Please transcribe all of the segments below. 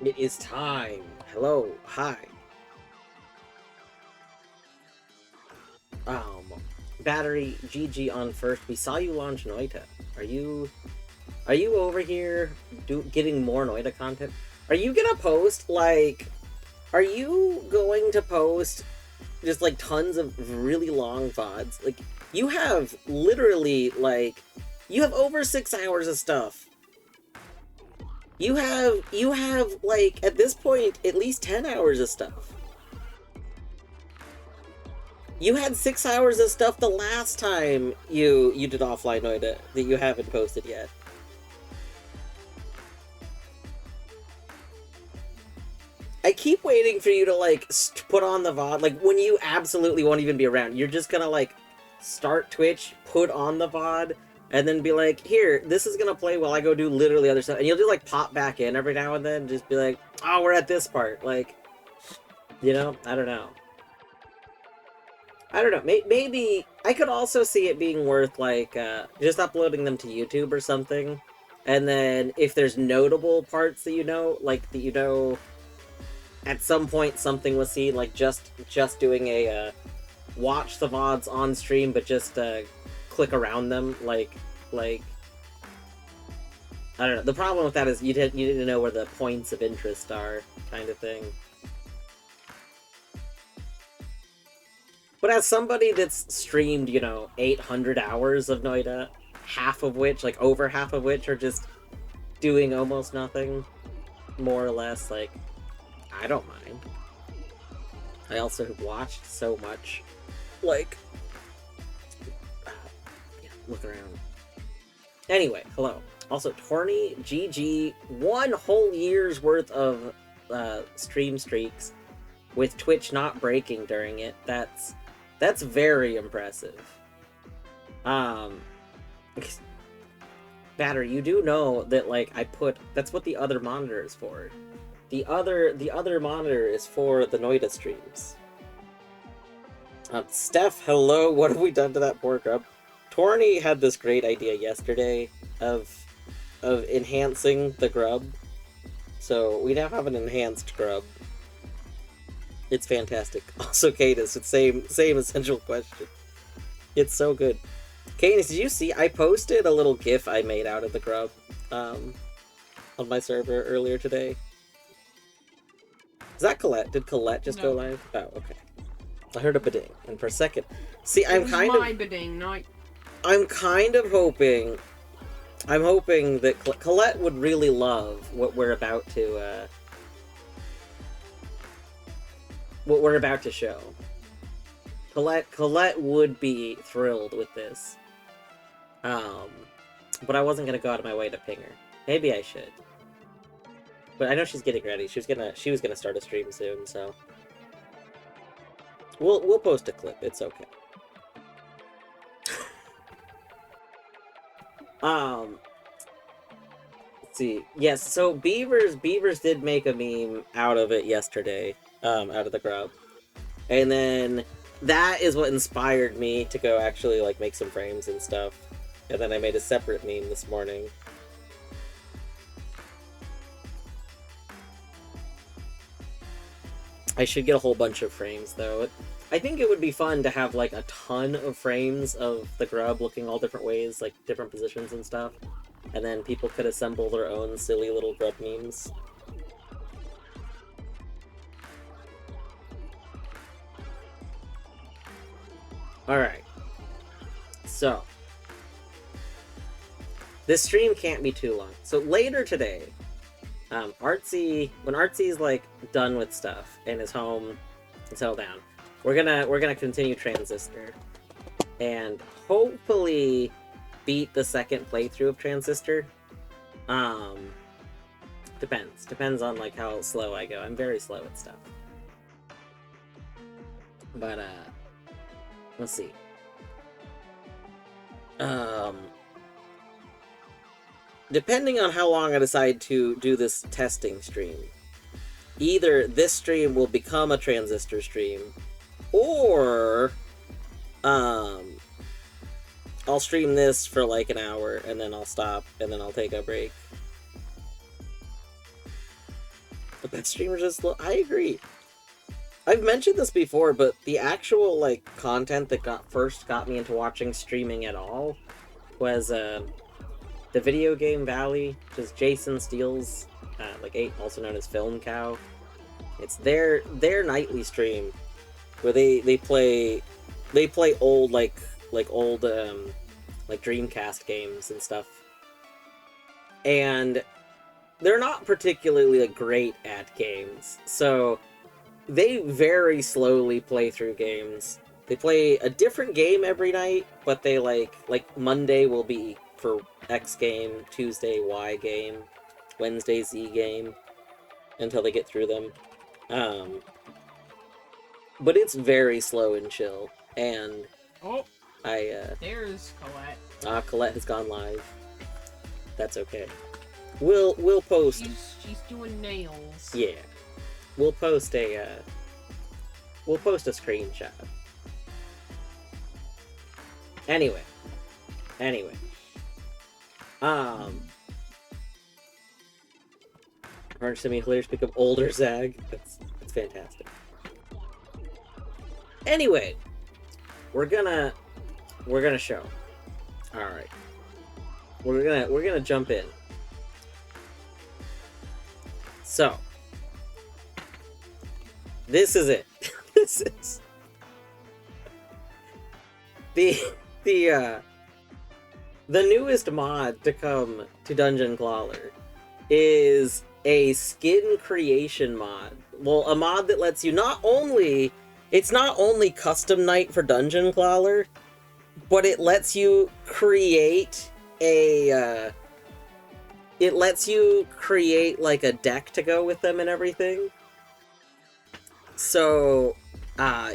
It is time. Hello, hi. Um, Battery GG on first. We saw you launch Noita. Are you over here getting more Noita content? Are you gonna post are you going to post just like tons of really long VODs? Like you have literally you have over 6 hours of stuff. You have like at this point at least 10 hours of stuff. You had 6 hours of stuff the last time you did offline Noida that you haven't posted yet. I keep waiting for you to put on the VOD, like when you absolutely won't even be around. You're just gonna like start Twitch, put on the VOD, and then be like, here, this is gonna play while I go do literally other stuff. And you'll just like pop back in every now and then, just be like, oh, we're at this part. Like, I don't know. I don't know. Maybe I could also see it being worth just uploading them to YouTube or something, and then if there's notable parts that at some point something was seen, like just doing a watch the VODs on stream, but just click around them, like I don't know. The problem with that is you didn't know where the points of interest are, kind of thing. But as somebody that's streamed, 800 hours of Noida, over half of which are just doing almost nothing, more or less, like, I don't mind. I also have watched so much, like, look around. Anyway, hello. Also, Torny, GG, 1 whole year's worth of stream streaks with Twitch not breaking during it. That's very impressive. Battery, you do know that that's what the other monitor is for. The other monitor is for the Noida streams. Steph, hello. What have we done to that poor grub? Torny had this great idea yesterday of enhancing the grub. So we now have an enhanced grub. It's fantastic. Also, Cadus, it's same essential question. It's so good. Cadus, did you see? I posted a little GIF I made out of the grub on my server earlier today. Is that Colette? Did Colette just go live? Oh, okay. I heard a bidding, and for a second, see, I'm kind of hoping. I'm hoping that Colette would really love what we're about to. What we're about to show. Colette would be thrilled with this. But I wasn't gonna go out of my way to ping her. Maybe I should. But I know she's getting ready. She was gonna start a stream soon, so we'll post a clip. It's okay. Let's see. Yes, so Beavers did make a meme out of it yesterday. Out of the grub. And then that is what inspired me to go actually make some frames and stuff. And then I made a separate meme this morning. I should get a whole bunch of frames though. I think it would be fun to have a ton of frames of the grub looking all different ways, like different positions and stuff. And then people could assemble their own silly little grub memes. Alright. So. This stream can't be too long. So later today, when Artsy's done with stuff and is home and settled down, we're gonna continue Transistor. And hopefully beat the second playthrough of Transistor. Depends on how slow I go. I'm very slow at stuff. But let's see. Depending on how long I decide to do this testing stream, either this stream will become a Transistor stream, or I'll stream this for an hour, and then I'll stop, and then I'll take a break. The best streamers is slow. I agree. I've mentioned this before, but the actual like content that first got me into watching streaming at all was the video game Valley, which is Jason Steele's also known as Film Cow. It's their nightly stream where they play old old Dreamcast games and stuff. And they're not particularly great at games, so they very slowly play through games. They play a different game every night, but they like Monday will be for X game, Tuesday Y game, Wednesday Z game, until they get through them. But it's very slow and chill, and there's Colette. Colette has gone live. That's okay. We'll post. She's doing nails. Yeah, we'll post a screenshot. Anyway. Orange Simulator speak of older Zag. That's fantastic. Anyway, we're gonna show. All right, we're gonna jump in. So, this is it. This is the newest mod to come to Dungeon Clawler is a skin creation mod. Well, a mod that lets you it's not only custom night for Dungeon Clawler, but it lets you create a like a deck to go with them and everything. So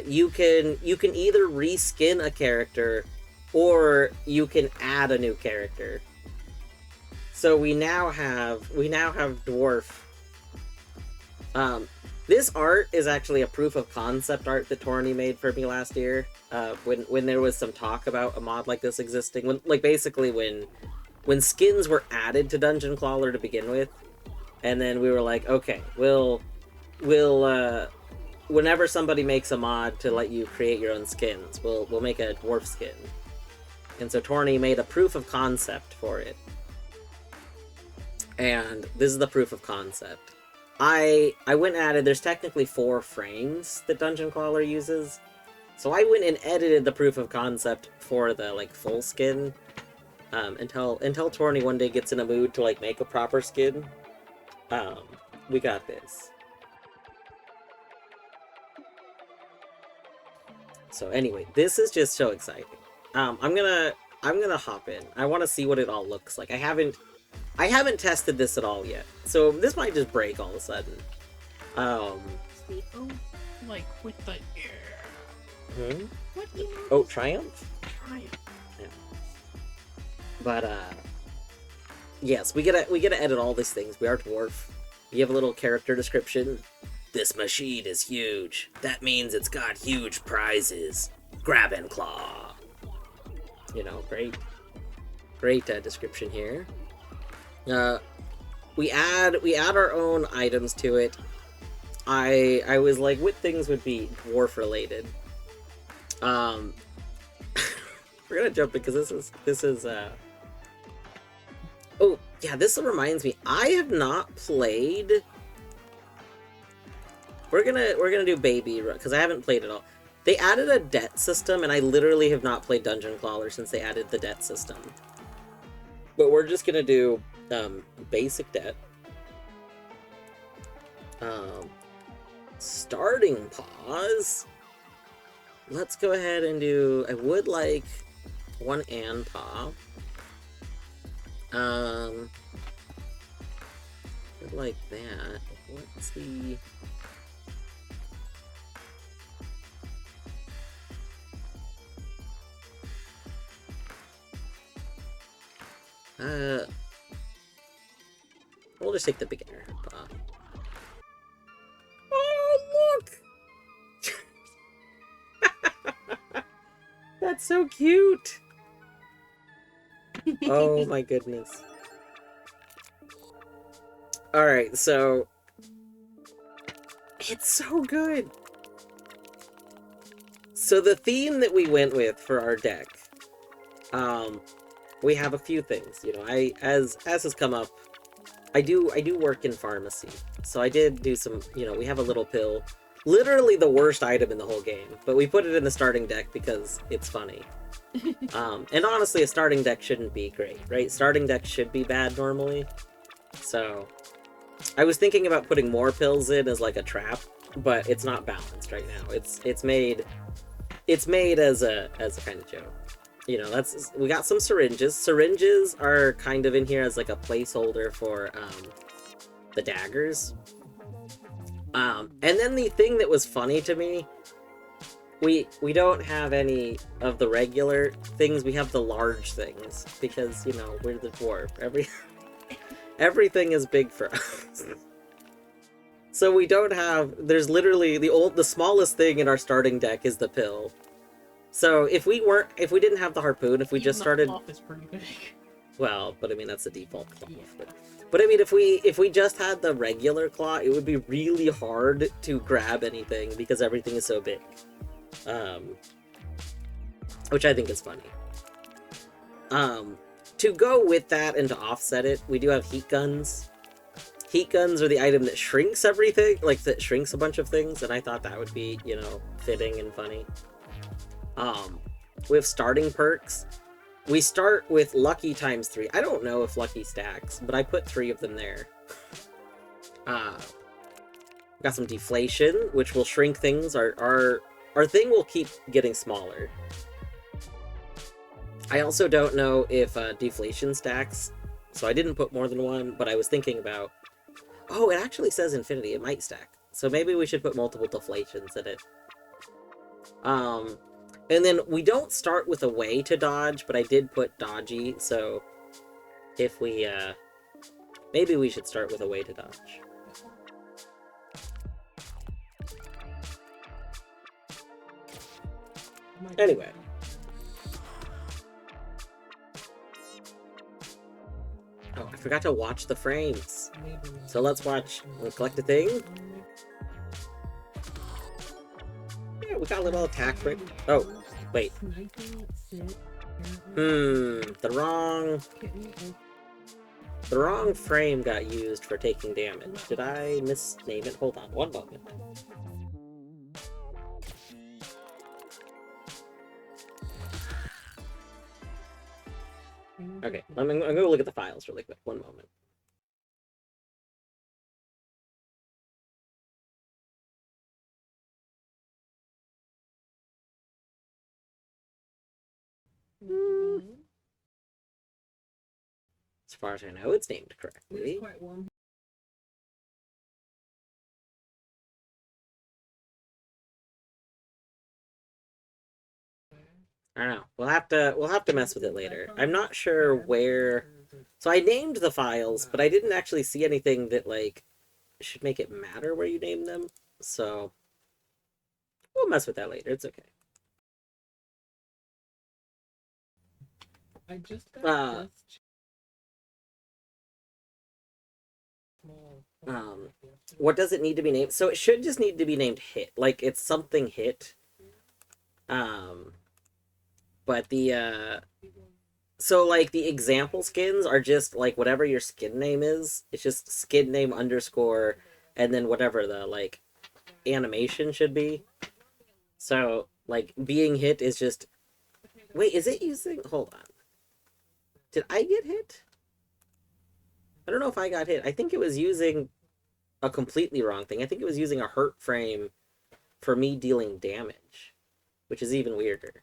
you can either reskin a character or you can add a new character. So we now have Dwarf. This art is actually a proof of concept art that Torny made for me last year. When there was some talk about a mod like this existing, when skins were added to Dungeon Clawler to begin with, and then we were like, okay, we'll whenever somebody makes a mod to let you create your own skins, we'll make a dwarf skin. And so Torny made a proof of concept for it. And this is the proof of concept. I went and added, there's technically 4 frames that Dungeon Clawler uses. So I went and edited the proof of concept for the full skin. Until Torny one day gets in a mood to make a proper skin. We got this. So anyway, this is just so exciting. I'm gonna hop in. I want to see what it all looks like. I haven't tested this at all yet, so this might just break all of a sudden. With the What oh, Triumph? Triumph. Yeah. But yes, we gotta edit all these things. We are dwarf. We have a little character description. This machine is huge. That means it's got huge prizes. Grab and claw. You know, great description here. We add our own items to it. I was like, what things would be dwarf related? We're gonna jump because this is oh yeah, this reminds me, I have not played. We're gonna do baby because I haven't played it all. They added a debt system, and I literally have not played Dungeon Clawler since they added the debt system. But we're just gonna do basic debt. Starting pause. Let's go ahead and do. I would like one and paw. Would like that. What's the? We'll just take the beginner paw. Oh, look! That's so cute! Oh my goodness. Alright, so It's so good! So the theme that we went with for our deck, we have a few things. You know, as has come up, I do work in pharmacy, so I did do some. You know, we have a little pill, literally the worst item in the whole game, but we put it in the starting deck because it's funny. And honestly, a starting deck shouldn't be great, right? Starting decks should be bad normally. So I was thinking about putting more pills in as like a trap, but it's not balanced right now. It's made as a kind of joke. You know, we got some syringes. Syringes are kind of in here as like a placeholder for the daggers. And then the thing that was funny to me, we don't have any of the regular things. We have the large things because, you know, we're the dwarf. Everything is big for us. So we don't have. There's literally the smallest thing in our starting deck is the pill. So if we didn't have the harpoon, if we just started, the is pretty big. Well, but I mean that's the default claw. Yeah. But I mean, if we just had the regular claw, it would be really hard to grab anything because everything is so big. Which I think is funny. To go with that and to offset it, we do have heat guns. Heat guns are the item that shrinks everything, like that shrinks a bunch of things, and I thought that would be, you know, fitting and funny. We have starting perks. We start with Lucky times 3. I don't know if Lucky stacks, but I put 3 of them there. Got some deflation, which will shrink things. Our thing will keep getting smaller. I also don't know if deflation stacks, so I didn't put more than one, but I was thinking about... Oh, it actually says infinity. It might stack. So maybe we should put multiple deflations in it. And then we don't start with a way to dodge, but I did put dodgy, so if we, maybe we should start with a way to dodge. Anyway. Oh, I forgot to watch the frames. So let's watch. We'll collect a thing. Yeah, we got a little attack break. Oh, wait. The wrong frame got used for taking damage. Did I misname it? Hold on, one moment. Okay, I'm gonna go look at the files really quick. One moment. As far as I know, it's named correctly. It's quite warm. I don't know. We'll have to mess with it later. I'm not sure where. So I named the files, but I didn't actually see anything that like should make it matter where you name them. So we'll mess with that later. It's okay. I just got this. What does it need to be named? So it should just need to be named hit. Like it's something hit. But the so like the example skins are just like whatever your skin name is. It's just skin name underscore and then whatever the like animation should be. So like being hit is just wait, is it using hold on. Did I get hit? I don't know if I got hit. I think it was using a completely wrong thing. I think it was using a hurt frame for me dealing damage, which is even weirder.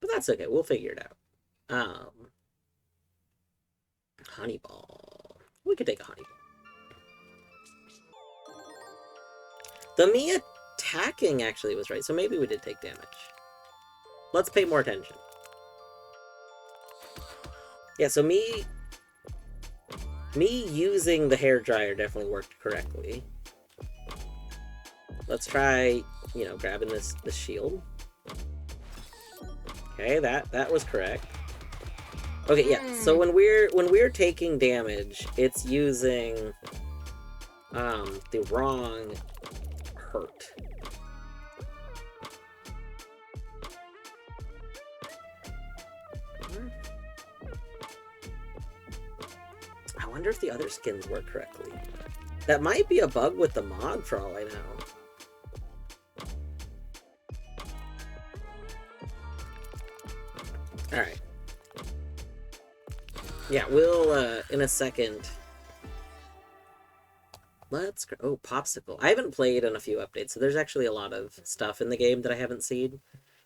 But that's okay. We'll figure it out. Honeyball. We could take a honeyball. The me attacking actually was right, so maybe we did take damage. Let's pay more attention. Yeah, so me using the hairdryer definitely worked correctly. Let's try, you know, grabbing this shield. Okay, that was correct. Okay, yeah. So when we're taking damage, it's using the wrong hurt. I wonder if the other skins work correctly. That might be a bug with the mod for all I know. Alright. Yeah, we'll, in a second... Let's go... Oh, Popsicle. I haven't played in a few updates, so there's actually a lot of stuff in the game that I haven't seen.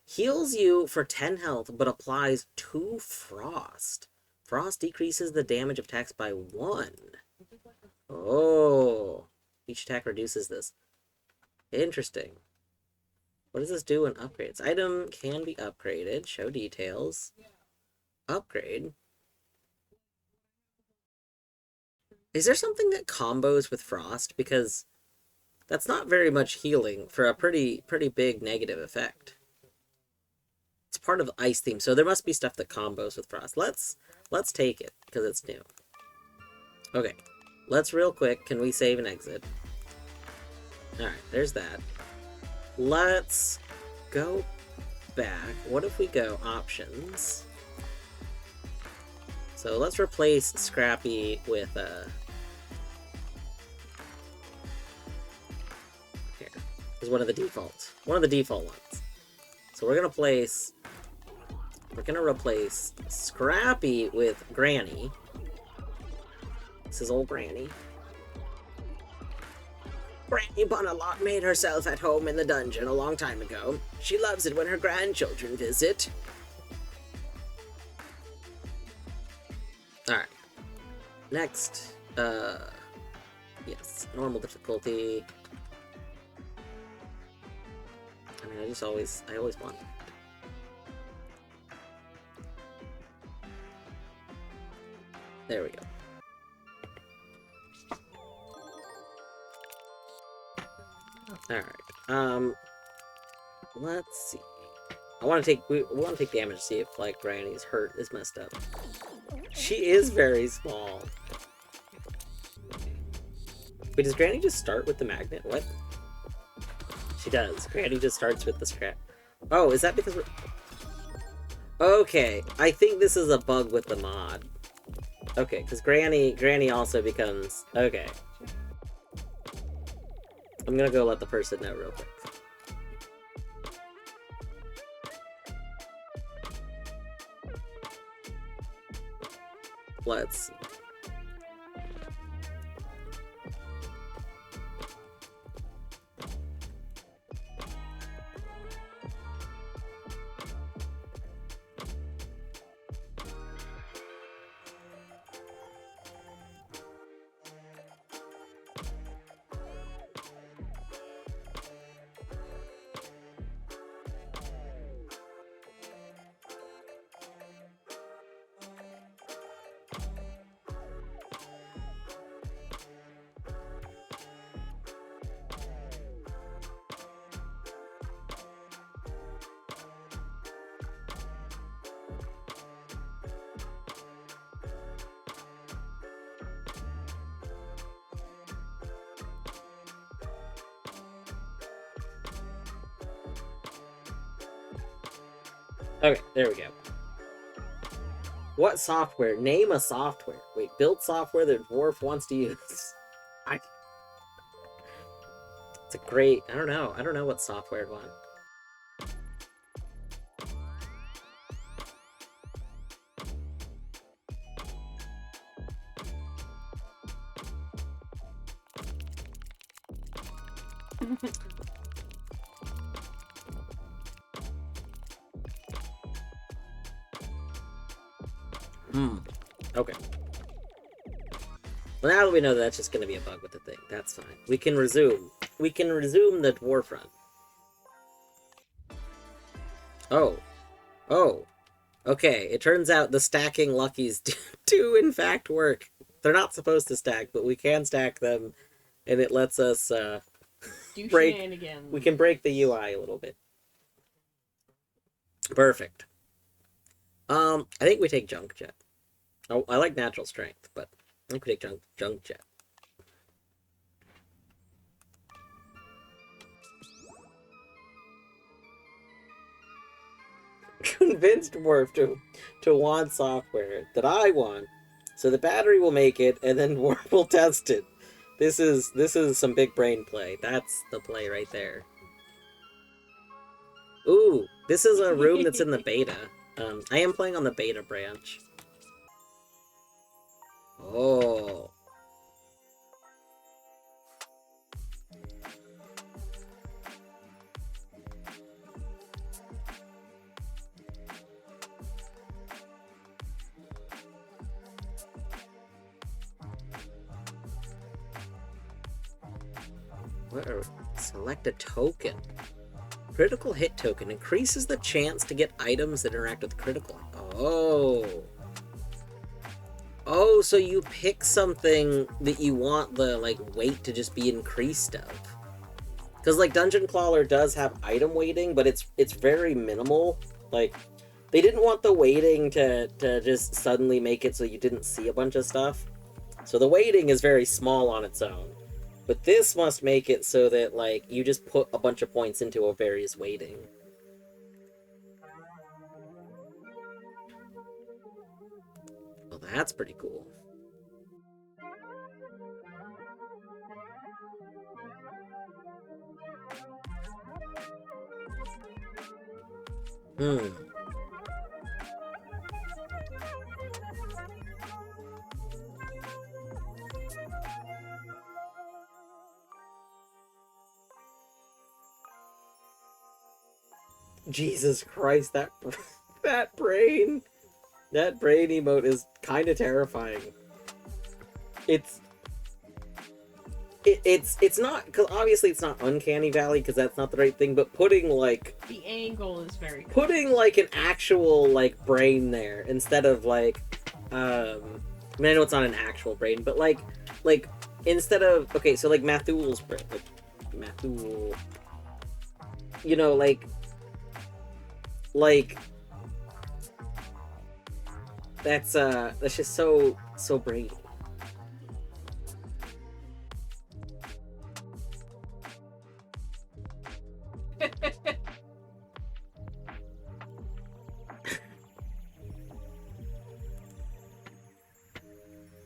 Heals you for 10 health, but applies 2 Frost. Frost decreases the damage of attacks by 1. Oh. Each attack reduces this. Interesting. What does this do in upgrades? Item can be upgraded. Show details. Upgrade. Is there something that combos with Frost? Because that's not very much healing for a pretty big negative effect. It's part of the ice theme, so there must be stuff that combos with Frost. Let's take it, because it's new. Okay. Let's real quick, can we save and exit? Alright, there's that. Let's go back. What if we go options? So let's replace Scrappy with here. Is one of the default ones. So we're gonna replace Scrappy with Granny. This is old Granny. Granny Bunalot made herself at home in the dungeon a long time ago. She loves it when her grandchildren visit. Alright. Next, yes, normal difficulty. I mean, I always want that. There we go. Alright, let's see. We want to take damage to see if, like, Granny's hurt is messed up. She is very small. Wait, does Granny just start with the magnet? What? She does. Granny just starts with the scrap. Oh, is that because we're... Okay, I think this is a bug with the mod. Okay, because Granny also becomes... Okay. I'm gonna go let the person know real quick. Let's see. Okay, there we go. What software? Name a software. Wait, build software that Dwarf wants to use. It's a great... I don't know what software one. Okay. Well, now that we know that's just going to be a bug with the thing, that's fine. We can resume. We can resume the dwarf run. Oh. Oh. Okay, it turns out the stacking luckies do in fact work. They're not supposed to stack, but we can stack them, and it lets us, Do break... shenanigans. We can break the UI a little bit. Perfect. I think we take Junk Jet. Oh, I like natural strength, but I think we take junk jet. convinced Worf to want software that I want, so the battery will make it, and then Worf will test it. This is some big brain play. That's the play right there. Ooh, this is a room that's in the beta. I am playing on the beta branch. Oh. Select a token. Critical hit token increases the chance to get items that interact with critical. Oh. Oh, so you pick something that you want the, like, weight to just be increased of. Because, like, Dungeon Clawler does have item weighting, but it's very minimal. Like, they didn't want the weighting to just suddenly make it so you didn't see a bunch of stuff. So the weighting is very small on its own. But this must make it so that, like, you just put a bunch of points into a various weighting. Well, that's pretty cool. Hmm. Jesus Christ, that that brain. That brain emote is kind of terrifying. It's it's not, because obviously it's not Uncanny Valley, because that's not the right thing, but putting, like, The angle is very good. putting, like, an actual, like, brain there instead of, like, I mean, I know it's not an actual brain, but, like, instead of, okay, so, like, Mathul's brain, like, Mathul, you know, like, that's just so brainy.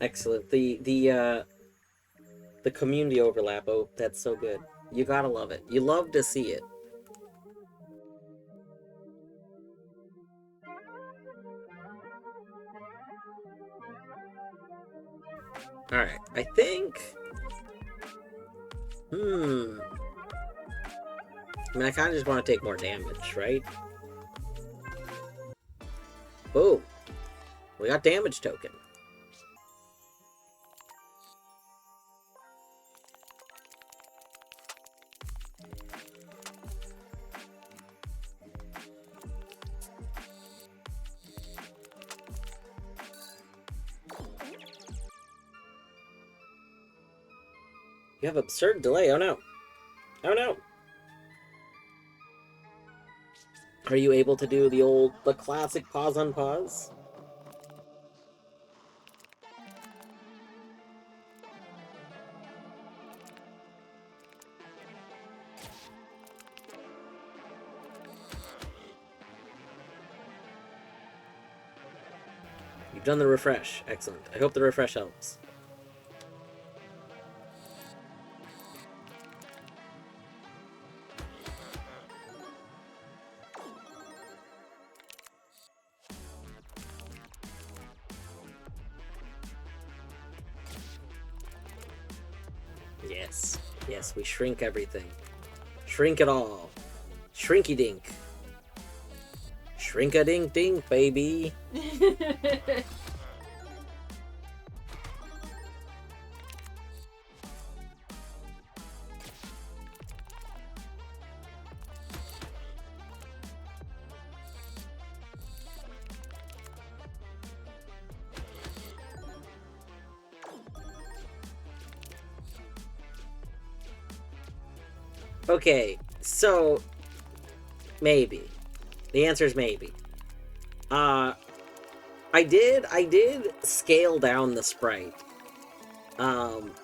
Excellent. The community overlap. Oh, that's so good. You gotta love it. You love to see it. Alright, I think... I mean, I kind of just want to take more damage, right? Boom. We got damage token. You have absurd delay. Oh no. Oh no. Are you able to do the classic pause on pause? You've done the refresh. Excellent. I hope the refresh helps. Yes. Yes, we shrink everything. Shrink it all. Shrinky dink. Shrink a dink dink, baby. Okay, so maybe. The answer is maybe. I did scale down the sprite. But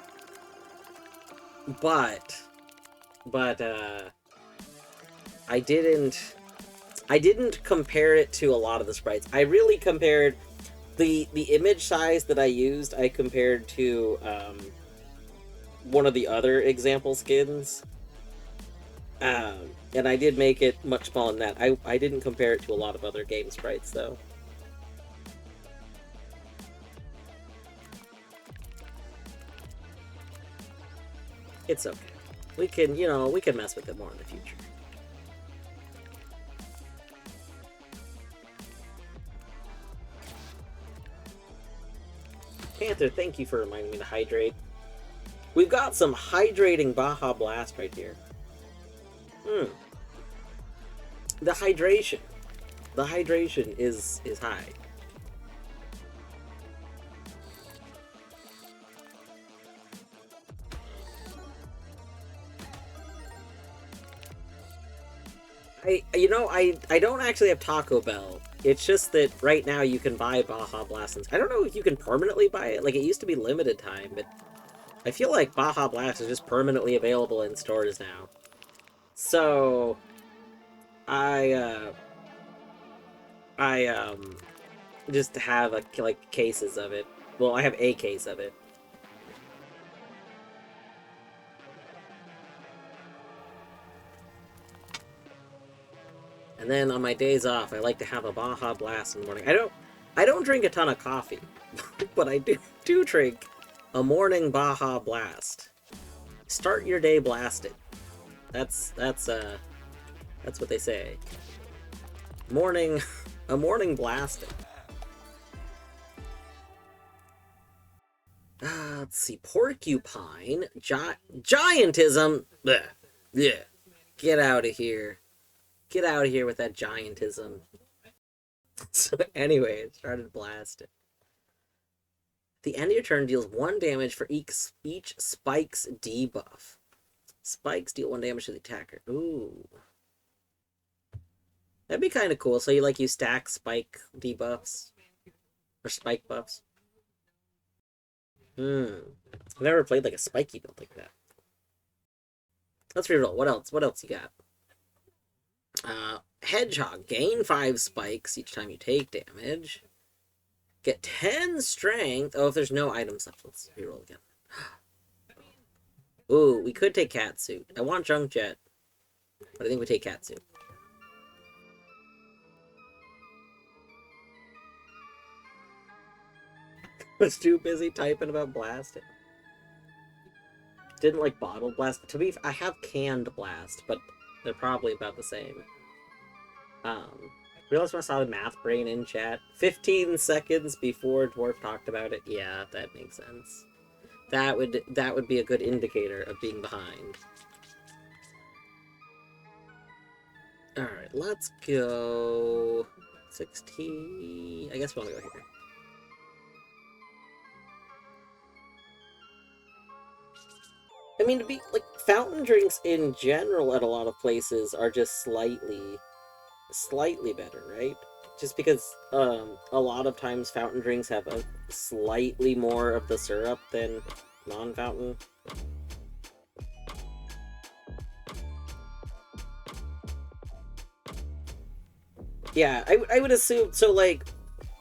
I didn't I didn't compare it to a lot of the sprites. I really compared the image size that I used. I compared to one of the other example skins, and I did make it much smaller than that. I didn't compare it to a lot of other game sprites though. It's okay. We can, we can mess with it more in the future. Panther, thank you for reminding me to hydrate. We've got some hydrating Baja Blast right here. The hydration. The hydration is high. I don't actually have Taco Bell. It's just that right now you can buy Baja Blast. I don't know if you can permanently buy it. Like, it used to be limited time, but I feel like Baja Blast is just permanently available in stores now. So, I just have like cases of it. Well, I have a case of it. And then on my days off, I like to have a Baja Blast in the morning. I don't drink a ton of coffee, but I do drink a morning Baja Blast. Start your day blasted. That's what they say. A morning blasted. Let's see, porcupine, giantism. Blech. Yeah, get out of here. Get out of here with that giantism. So anyway, it started blasting. The end of your turn deals 1 damage for each spike's debuff. Spikes deal 1 damage to the attacker. Ooh. That'd be kind of cool. So you stack spike debuffs? Or spike buffs? I've never played like a spiky build like that. Let's reroll. What else? What else you got? Hedgehog. Gain 5 spikes each time you take damage. Get 10 strength. Oh, if there's no items left, let's reroll again. Ooh, we could take Catsuit. I want Junk Jet, but I think we take Catsuit. Was too busy typing about blasting. Didn't like bottle blast. To be, I have canned blast, but they're probably about the same. Realized when I saw the math brain in chat. 15 seconds before Dwarf talked about it. Yeah, that makes sense. That would be a good indicator of being behind. Alright, let's go 16. I guess we want to go here. I mean, to be like, fountain drinks in general at a lot of places are just slightly better, right? Just because a lot of times fountain drinks have a slightly more of the syrup than non-fountain. Yeah, I would assume so. Like,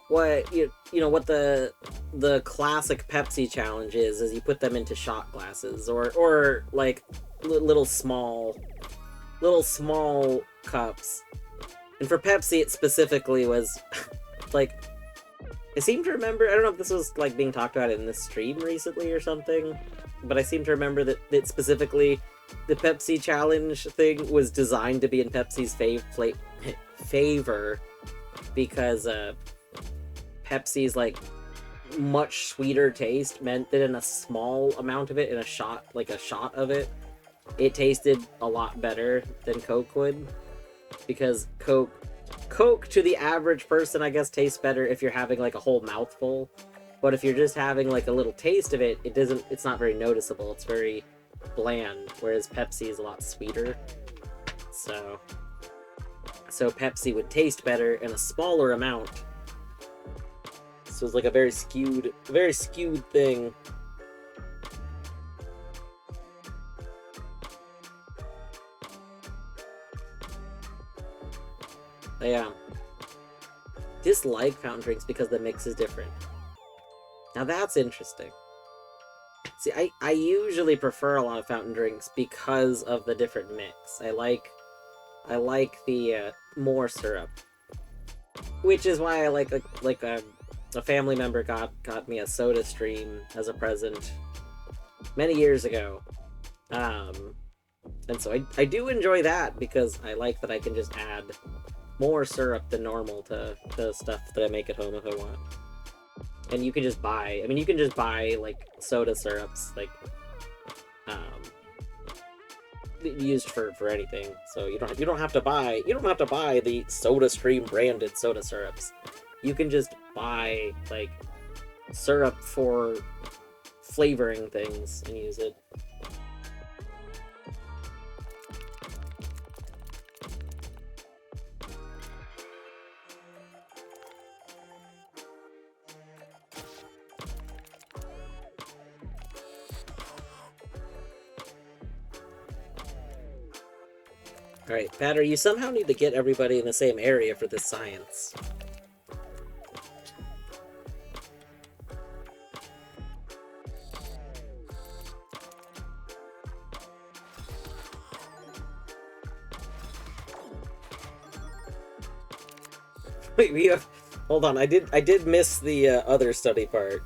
what what the classic Pepsi challenge is you put them into shot glasses or like little small cups. And for Pepsi, it specifically was like, I seem to remember, I don't know if this was like being talked about in this stream recently or something, but I seem to remember that specifically the Pepsi challenge thing was designed to be in Pepsi's favor because Pepsi's like much sweeter taste meant that in a small amount of it, in a shot of it, it tasted a lot better than Coke would. Because Coke to the average person, I guess, tastes better if you're having like a whole mouthful. But if you're just having like a little taste of it, it's not very noticeable. It's very bland, whereas Pepsi is a lot sweeter. So Pepsi would taste better in a smaller amount. So it's like a very skewed thing. I dislike fountain drinks because the mix is different. Now that's interesting. See, I usually prefer a lot of fountain drinks because of the different mix. I like the more syrup, which is why I like a family member got me a Soda Stream as a present many years ago. And so I do enjoy that because I like that I can just add more syrup than normal to stuff that I make at home if I want. And you can just buy, you can just buy like soda syrups, like used for anything. So you don't have to buy the Soda Stream branded soda syrups. You can just buy like syrup for flavoring things and use it. Alright, Battery, you somehow need to get everybody in the same area for this science. Wait, we have... Hold on, I did miss the other study part.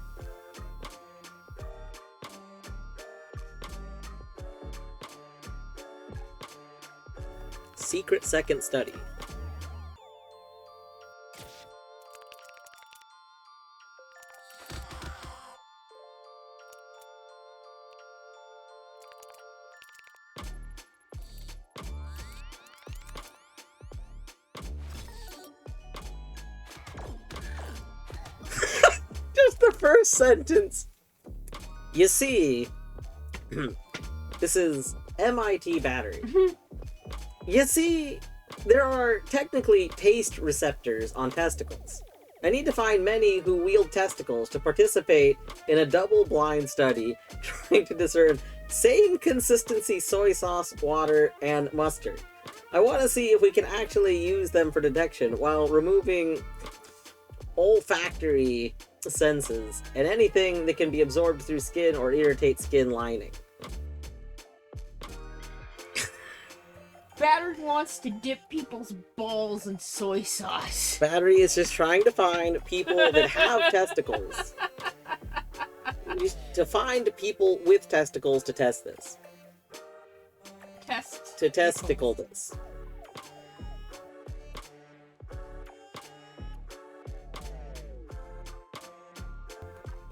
Secret second study. Just the first sentence. You see, this is MIT Battery. You see, there are technically taste receptors on testicles. I need to find many who wield testicles to participate in a double-blind study trying to discern same consistency soy sauce, water, and mustard. I want to see if we can actually use them for detection while removing olfactory senses and anything that can be absorbed through skin or irritate skin lining. Battery wants to dip people's balls in soy sauce. Battery is just trying to find people that have testicles. Just to find people with testicles to test this. To testicle this.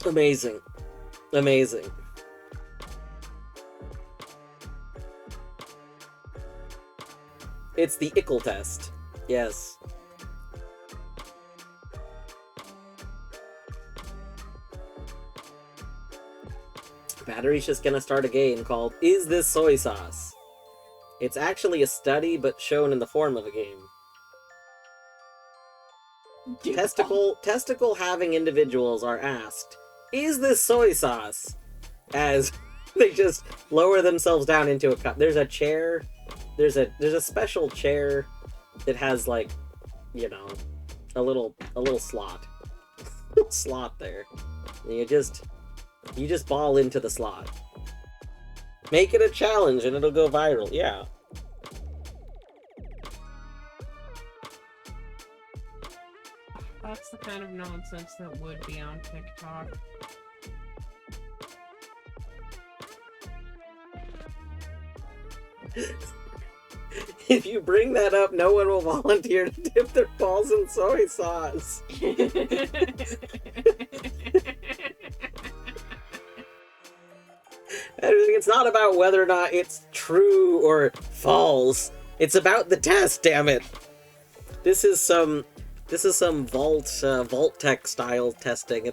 Amazing. Amazing. It's the Ickle test. Yes. Battery's just gonna start a game called Is This Soy Sauce? It's actually a study, but shown in the form of a game. Testicle having individuals are asked, is this soy sauce? As they just lower themselves down into a cup. There's a chair. There's a special chair that has, like, you know, a little slot. Slot there. And you just ball into the slot. Make it a challenge and it'll go viral. Yeah. That's the kind of nonsense that would be on TikTok. If you bring that up, no one will volunteer to dip their balls in soy sauce. It's not about whether or not it's true or false. It's about the test, damn it. This is some vault tech style testing.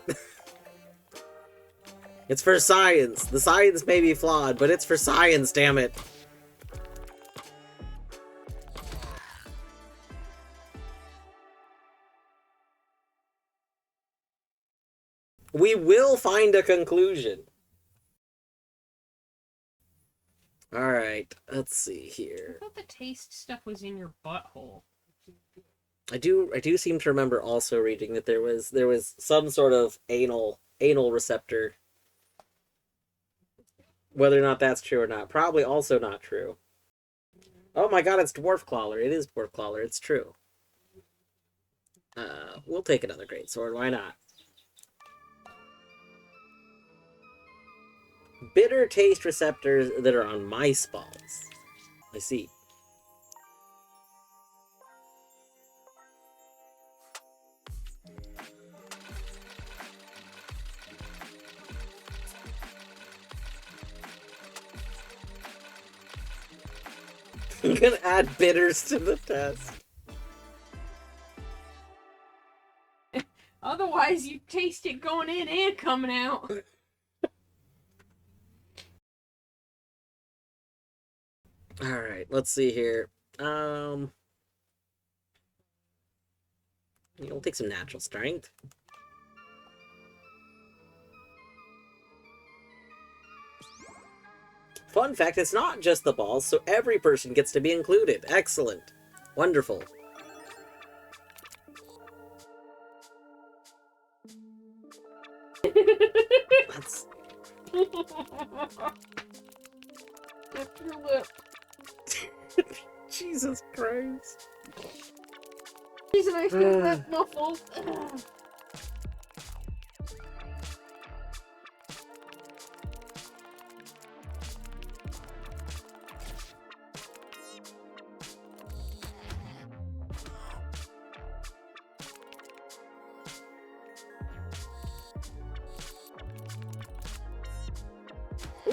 It's for science. The science may be flawed, but it's for science, damn it. We will find a conclusion. Alright, let's see here. I thought the taste stuff was in your butthole. I do seem to remember also reading that there was some sort of anal receptor. Whether or not that's true or not, probably also not true. Oh my god, it's Dwarf Clawler. It is Dwarf Clawler. It's true. We'll take another great sword. Why not? Bitter taste receptors that are on mice balls. I see. I'm gonna add bitters to the test. Otherwise, you taste it going in and coming out. Alright, let's see here. We'll take some natural strength. Fun fact, it's not just the balls, so every person gets to be included. Excellent. Wonderful. That's... Lift your lip. Jesus Christ. Reason I feel lip muffled.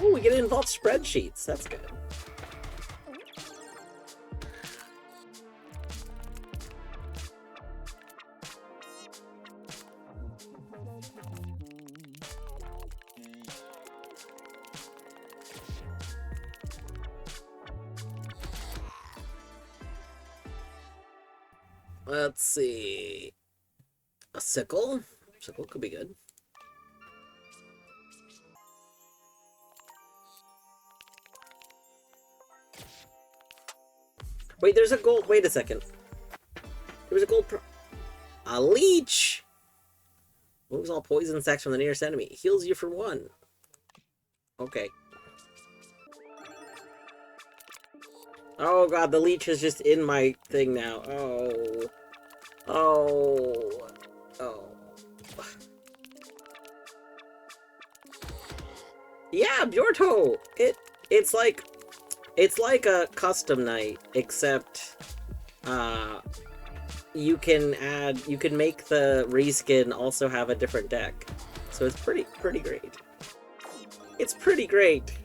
Ooh, we get to involve spreadsheets. That's good. Let's see. A sickle? Sickle could be good. Wait, there's a gold. Wait a second. There was a gold. A leech! Moves all poison sacks from the nearest enemy. Heals you for 1. Okay. Oh god, the leech is just in my thing now. Oh. Oh. Oh. Yeah, Bjorto! It's like a custom night, except you can make the reskin also have a different deck. So it's pretty great. It's pretty great.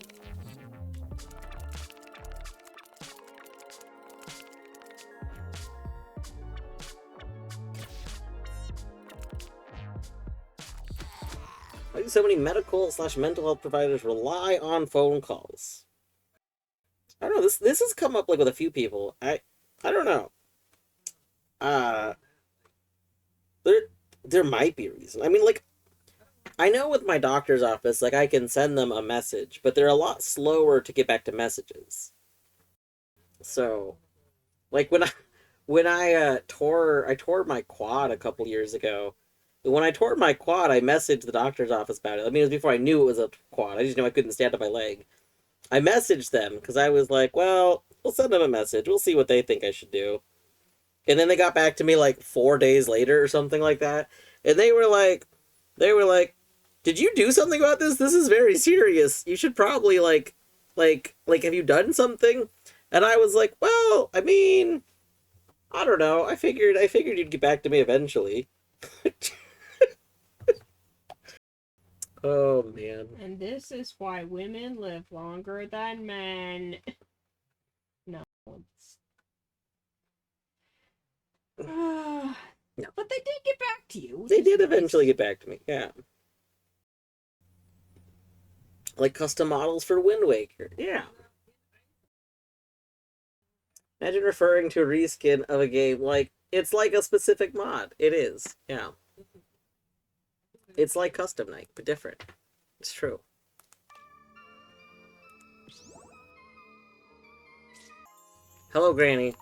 Why do so many medical/mental health providers rely on phone calls? I don't know. This has come up like with a few people. I don't know. Uh, there might be a reason. I mean, like, I know with my doctor's office, like, I can send them a message, but they're a lot slower to get back to messages. So, like, when I tore my quad a couple years ago. When I tore my quad, I messaged the doctor's office about it. I mean, it was before I knew it was a quad. I just knew I couldn't stand up my leg. I messaged them because I was like, well, we'll send them a message. We'll see what they think I should do. And then they got back to me like 4 days later or something like that. And they were like, did you do something about this? This is very serious. You should probably have you done something? And I was like, well, I mean, I don't know. I figured you'd get back to me eventually. Oh man. And this is why women live longer than men. No, it's... No. But they did get back to you. They did eventually get back to me, yeah. Like custom models for Wind Waker, yeah. Imagine referring to a reskin of a game like it's like a specific mod. It is, yeah. It's like Custom Night, but different. It's true. Hello, Granny.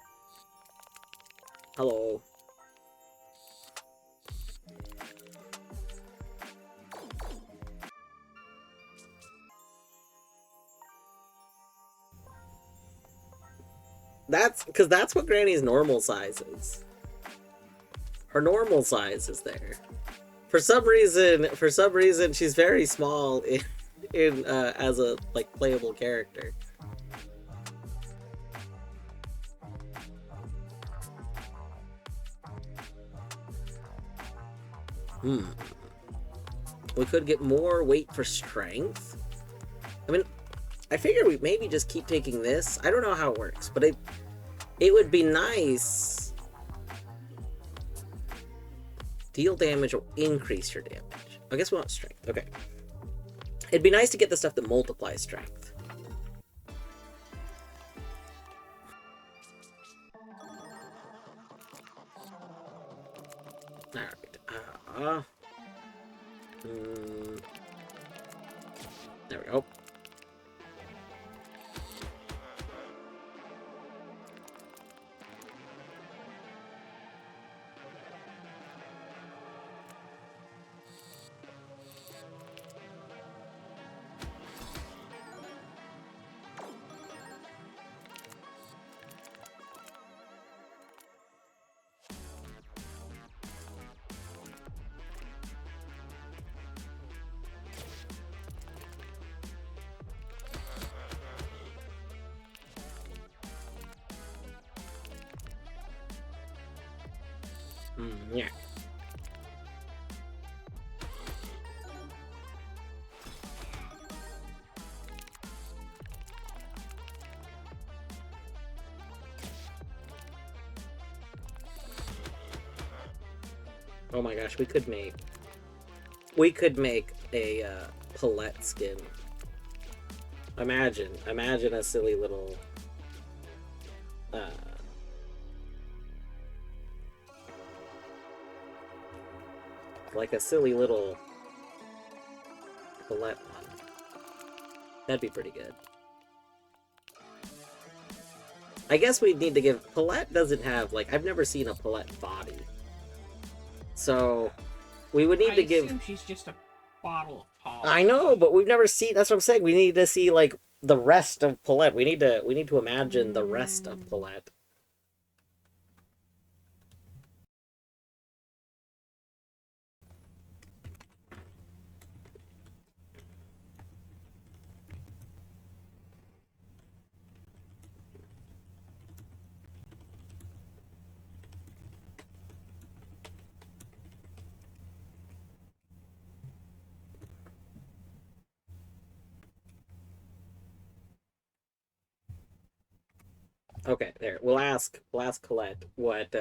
Hello. That's because that's what Granny's normal size is. Her normal size is there. For some reason, she's very small in as a like playable character. We could get more weight for strength. I mean, I figure we maybe just keep taking this. I don't know how it works, but it would be nice. Deal damage or increase your damage. I guess we want strength. Okay. It'd be nice to get the stuff that multiplies strength. Alright. There we go. Yeah. Oh my gosh, we could make a Palette skin. Imagine a silly little like a silly little Palette one. That'd be pretty good. I guess we'd need to give... Palette doesn't have, like, I've never seen a Palette body. So, we would need to give... I assume she's just a bottle of pop. I know, but we've never seen... That's what I'm saying. We need to see, like, the rest of Palette. We need to imagine the rest of Palette. Okay, there. We'll ask Colette what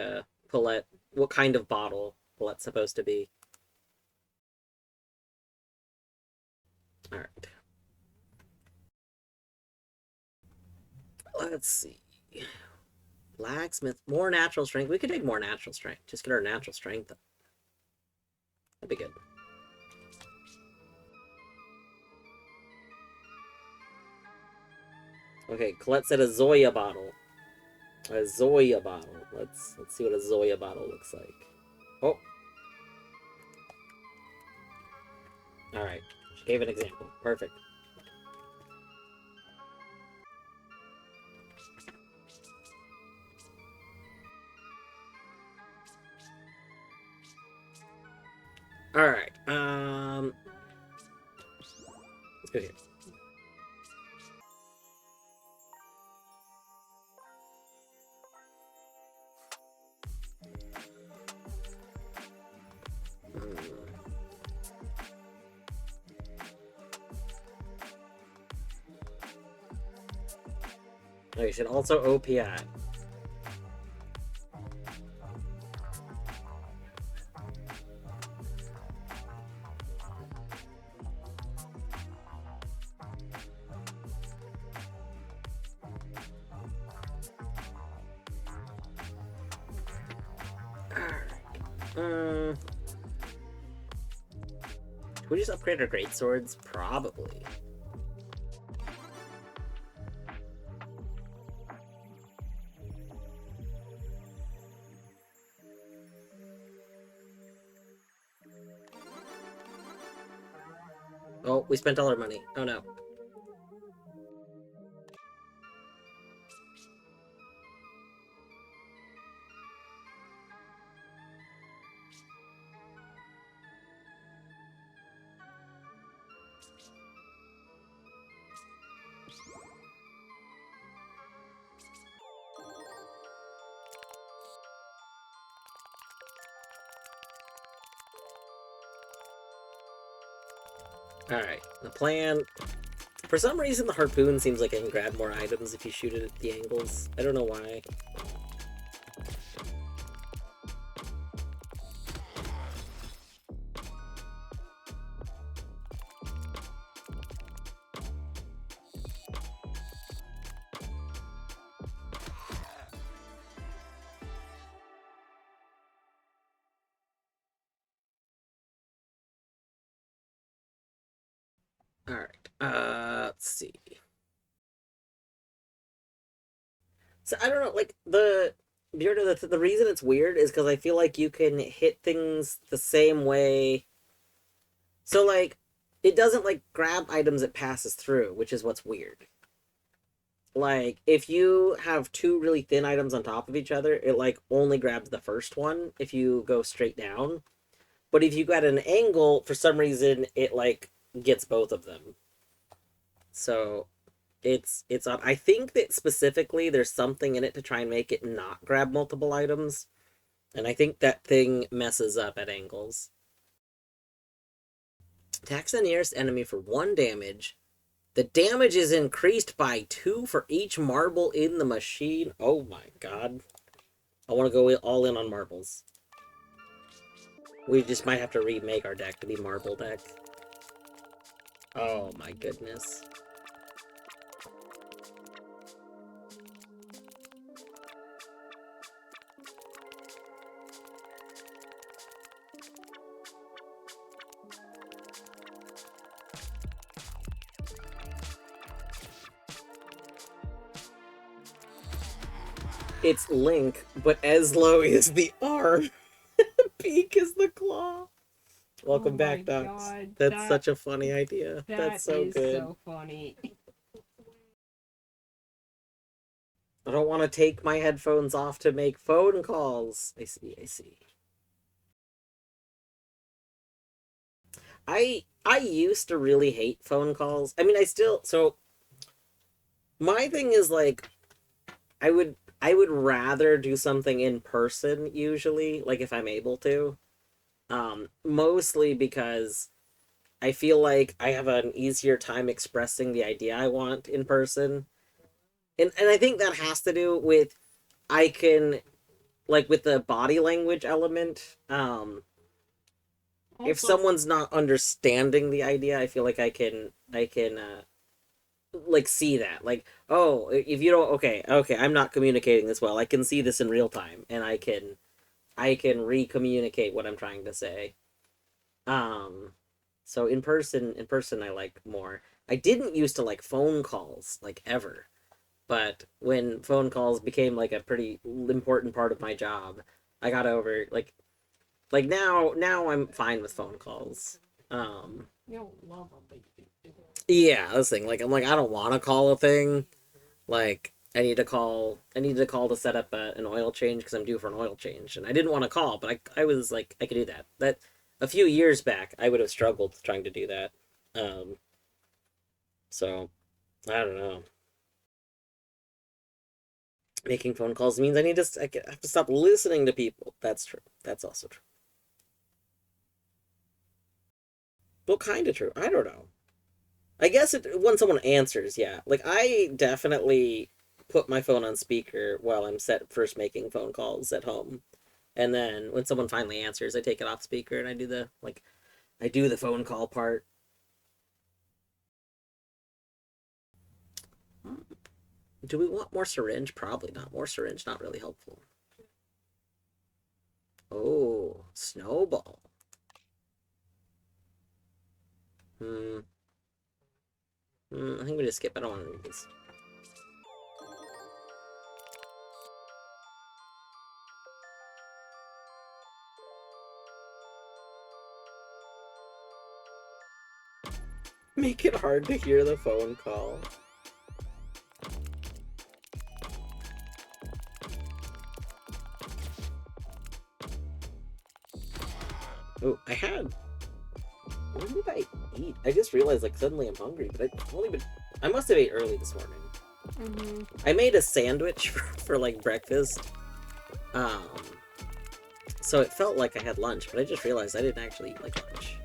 what kind of bottle Palette's supposed to be. Alright. Let's see. Blacksmith, more natural strength. We could take more natural strength. Just get our natural strength up. That'd be good. Okay, Colette said a Zoya bottle. A Zoya bottle. Let's see what a Zoya bottle looks like. Oh. Alright. She gave an example. Perfect. Alright. Let's go here. Oh, you should also OPI. Can we just upgrade our great swords? Probably. Oh, we spent all our money. Oh no. Alright, the plan... For some reason, the harpoon seems like it can grab more items if you shoot it at the angles. I don't know why. Alright, let's see. So, I don't know, like, the reason it's weird is because I feel like you can hit things the same way. So, like, it doesn't, like, grab items it passes through, which is what's weird. Like, if you have two really thin items on top of each other, it, like, only grabs the first one if you go straight down. But if you go at an angle, for some reason, it, like, gets both of them. So, it's on. I think that specifically there's something in it to try and make it not grab multiple items. And I think that thing messes up at angles. Attacks the nearest enemy for 1 damage. The damage is increased by 2 for each marble in the machine. Oh my god. I want to go all in on marbles. We just might have to remake our deck to be marble deck. Oh my goodness. It's Link, but Eslo is the arm. Peak is the claw. Welcome back, Docs. That's such a funny idea. That's so good. That is so funny. I don't want to take my headphones off to make phone calls. I see, I see. I used to really hate phone calls. I mean, I still... So, my thing is, like, I would rather do something in person, usually, like, if I'm able to. Mostly because I feel like I have an easier time expressing the idea I want in person. And I think that has to do with I can like with the body language element. If someone's not understanding the idea, I feel like I can like see that. Like, oh, if you don't okay, I'm not communicating this well. I can see this in real time and I can re-communicate what I'm trying to say. So in person I like more. I didn't used to like phone calls like ever. But when phone calls became like a pretty important part of my job, I got over now I'm fine with phone calls. You don't love them, but you do. Yeah, this thing like I'm like I don't want to call a thing. Like I need to call to set up an oil change because I'm due for an oil change, and I didn't want to call, but I was like I could do that. That a few years back I would have struggled trying to do that. So I don't know. Making phone calls means I have to stop listening to people. That's true. That's also true. Well, kind of true. I don't know. I guess when someone answers, yeah. Like I definitely put my phone on speaker while I'm first making phone calls at home, and then when someone finally answers, I take it off speaker and I do the phone call part. Do we want more syringe? Probably not. More syringe, not really helpful. Oh, snowball. I think we just skip. I don't want to read this. Make it hard to hear the phone call. Oh, when did I eat? I just realized, like, suddenly I'm hungry, but I must have ate early this morning. Mm-hmm. I made a sandwich for like, breakfast. So it felt like I had lunch, but I just realized I didn't actually eat, like, lunch.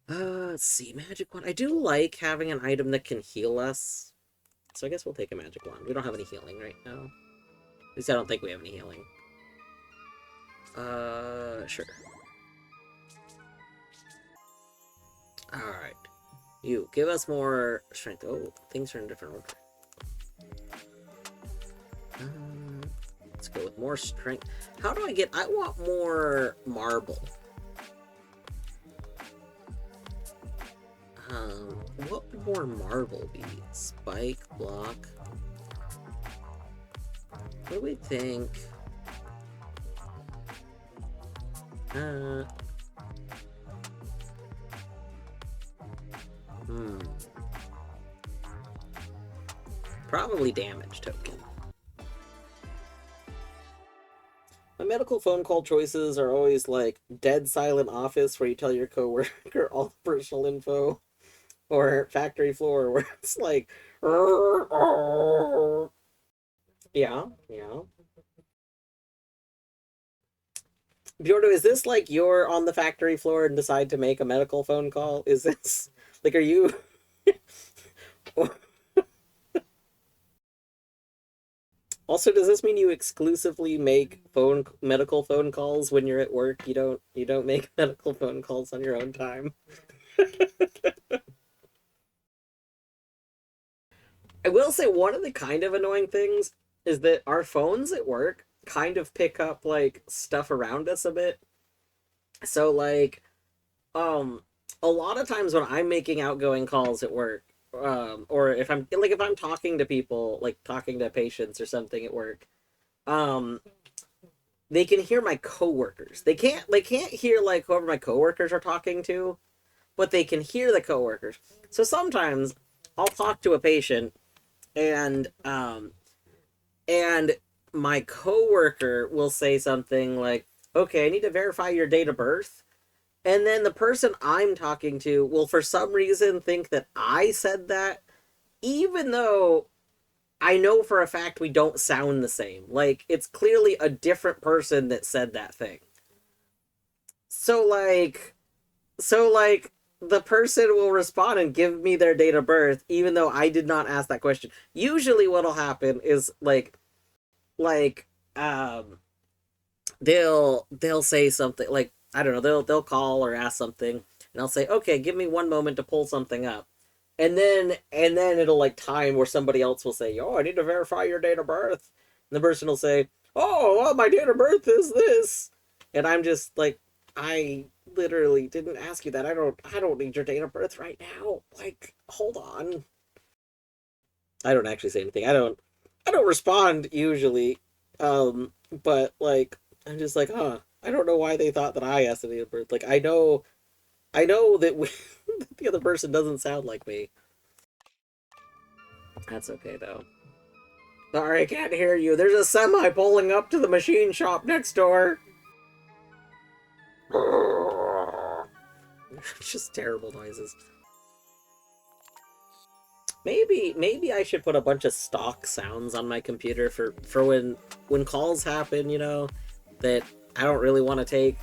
Let's see, magic wand. I do like having an item that can heal us. So I guess we'll take a magic wand. We don't have any healing right now. At least I don't think we have any healing. Sure. Alright. You, give us more strength. Oh, things are in different order. Let's go with more strength. How do I get... I want more marble. What would more marble be? Spike, block. What do we think? Probably damage token. My medical phone call choices are always like dead silent office where you tell your coworker all the personal info, or factory floor where it's like, yeah. Bjordo, is this like you're on the factory floor and decide to make a medical phone call? Is this like, are you? Also, does this mean you exclusively make medical phone calls when you're at work? You don't make medical phone calls on your own time? I will say one of the kind of annoying things is that our phones at work kind of pick up like stuff around us a bit. So like a lot of times when I'm making outgoing calls at work, or if I'm talking to people, like talking to patients or something at work, they can hear my coworkers. They can't hear like whoever my coworkers are talking to, but they can hear the coworkers. So sometimes I'll talk to a patient and my coworker will say something like, "Okay, I need to verify your date of birth." And then the person I'm talking to will, for some reason, think that I said that, even though I know for a fact we don't sound the same. Like, it's clearly a different person that said that thing. So, the person will respond and give me their date of birth, even though I did not ask that question. Usually what'll happen is, like, they'll say something like, I don't know, they'll call or ask something, and I'll say, "Okay, give me one moment to pull something up," and then it'll like time where somebody else will say, "Oh, I need to verify your date of birth," and the person will say, "Oh, well, my date of birth is this," and I'm just like, "I literally didn't ask you that. I don't need your date of birth right now. Like, hold on." I don't actually say anything. I don't respond usually, but like, I'm just like, huh. I don't know why they thought that I asked the date of birth. Like, I know that that the other person doesn't sound like me. That's okay though. Sorry, I can't hear you. There's a semi pulling up to the machine shop next door. Just terrible noises. Maybe I should put a bunch of stock sounds on my computer for when calls happen, that I don't really want to take.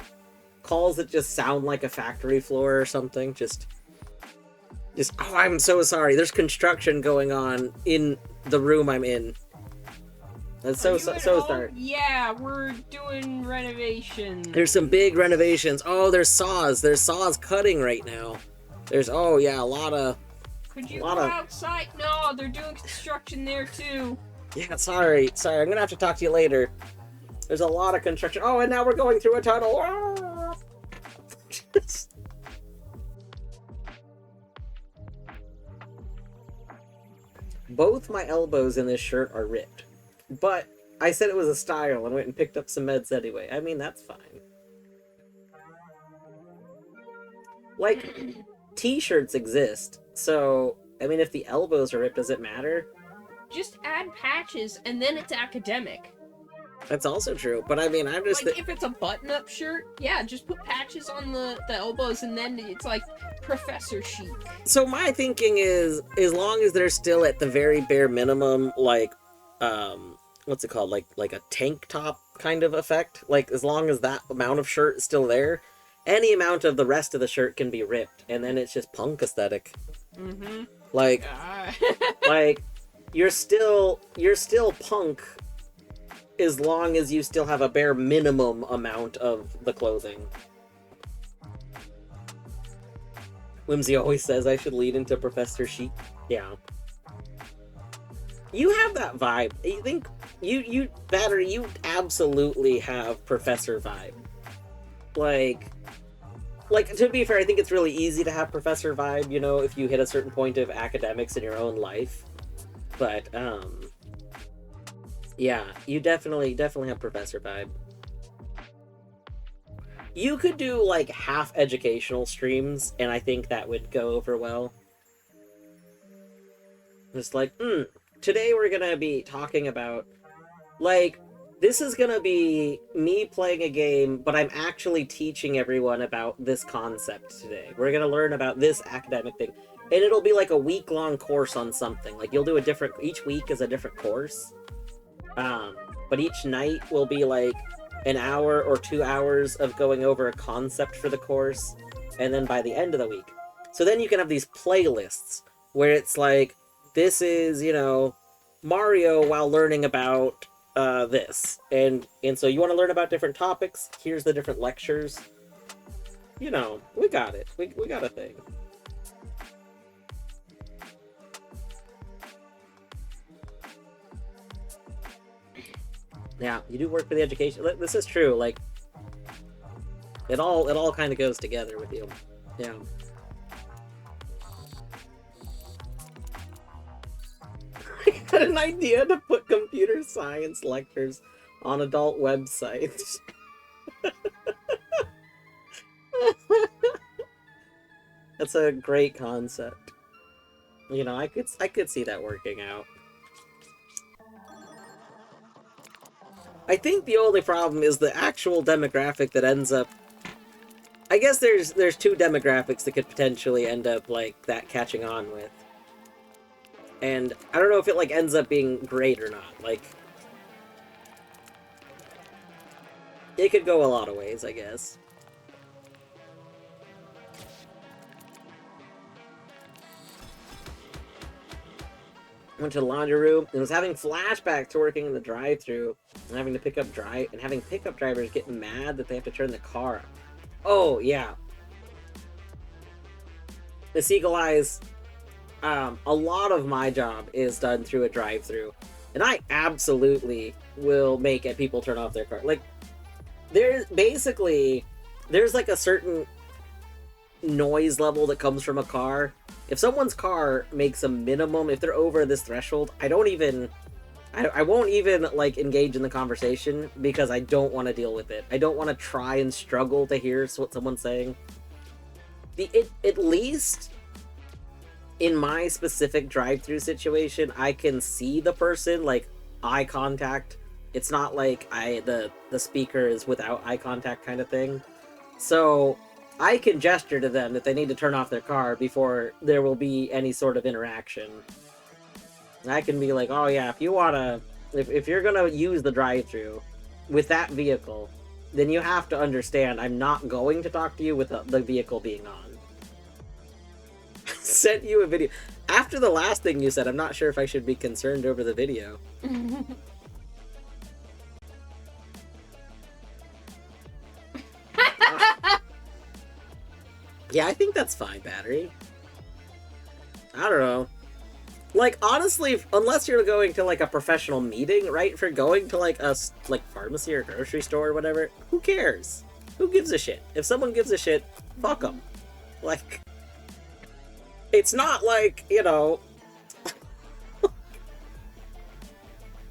Calls that just sound like a factory floor or something. Just oh, I'm so sorry. There's construction going on in the room I'm in. That's so sorry. Yeah, we're doing renovations. There's some big renovations. Oh, there's saws. There's saws cutting right now. There's, oh yeah, a lot of... Could you go outside? No, they're doing construction there too. Yeah, sorry. I'm gonna have to talk to you later. There's a lot of construction. Oh, and now we're going through a tunnel. Both my elbows in this shirt are ripped. But I said it was a style and went and picked up some meds anyway. I mean, that's fine. Like, t-shirts exist, so, I mean, if the elbows are ripped, does it matter? Just add patches, and then it's academic. That's also true, but I mean, I'm just... Like, if it's a button-up shirt, yeah, just put patches on the elbows, and then it's like professor chic. So my thinking is, as long as they're still at the very bare minimum, like, what's it called? Like a tank top kind of effect? Like, as long as that amount of shirt is still there, any amount of the rest of the shirt can be ripped, and then it's just punk aesthetic. Mm-hmm. Like, like you're still punk as long as you still have a bare minimum amount of the clothing. Whimsy always says I should lead into Professor Chic. Yeah. You have that vibe. You think you Battery, you absolutely have Professor vibe. Like to be fair, I think it's really easy to have Professor vibe, you know, if you hit a certain point of academics in your own life. But yeah, you definitely have Professor vibe. You could do like half educational streams, and I think that would go over well. Just like, today we're gonna be talking about, like, this is gonna be me playing a game, but I'm actually teaching everyone about this concept today. We're gonna learn about this academic thing. And it'll be like a week-long course on something. Like, you'll do each week is a different course. But each night will be like an hour or 2 hours of going over a concept for the course, and then by the end of the week. So then you can have these playlists where it's like, this is, you know, Mario while learning about this. And so you want to learn about different topics, here's the different lectures. You know, we got it. We got a thing. Yeah, you do work for the education. This is true. Like, it all kind of goes together with you. Yeah. I got an idea to put computer science lectures on adult websites. That's a great concept. You know, I could see that working out. I think the only problem is the actual demographic that ends up... I guess there's two demographics that could potentially end up, like, that catching on with. And I don't know if it, like, ends up being great or not. Like, it could go a lot of ways, I guess. Went to the laundry room and was having flashbacks to working in the drive-thru and having pickup drivers get mad that they have to turn the car. Oh yeah. The Seagull Eyes. A lot of my job is done through a drive-thru, and I absolutely will make people turn off their car. Like, there's like a certain noise level that comes from a car. If someone's car makes a minimum, if they're over this threshold, I won't even, like, engage in the conversation because I don't want to deal with it. I don't want to try and struggle to hear what someone's saying. At least in my specific drive-thru situation, I can see the person, like, eye contact. It's not like the speaker is without eye contact kind of thing. So I can gesture to them that they need to turn off their car before there will be any sort of interaction. And I can be like, oh yeah, if you're gonna use the drive-thru with that vehicle, then you have to understand I'm not going to talk to you with the vehicle being on. Sent you a video. After the last thing you said, I'm not sure if I should be concerned over the video. Yeah, I think that's fine, Battery. I don't know. Like, honestly, unless you're going to, like, a professional meeting, right? If you're going to, like, a, like, pharmacy or grocery store or whatever, who cares? Who gives a shit? If someone gives a shit, fuck them. Like, it's not like, you know...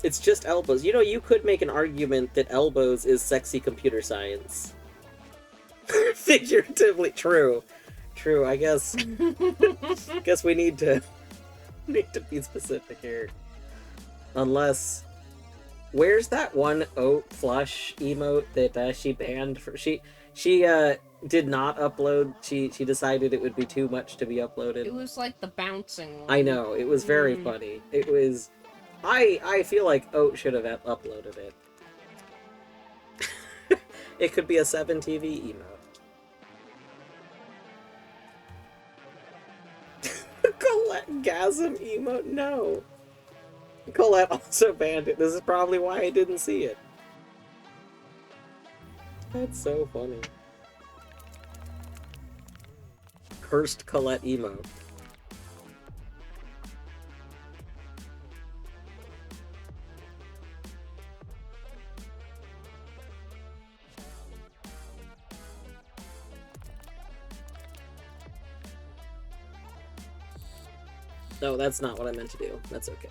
It's just elbows. You know, you could make an argument that elbows is sexy computer science. Figuratively. True. True, I guess. Guess we need to be specific here. Unless... Where's that one oat flush emote that she banned for... She did not upload. She decided it would be too much to be uploaded. It was like the bouncing one. I know, it was very funny. It was... I feel like Oat should have uploaded it. It could be a 7TV emote. orgasm emote? No. Colette also banned it. This is probably why I didn't see it. That's so funny. Cursed Colette emote. No, that's not what I meant to do. That's okay.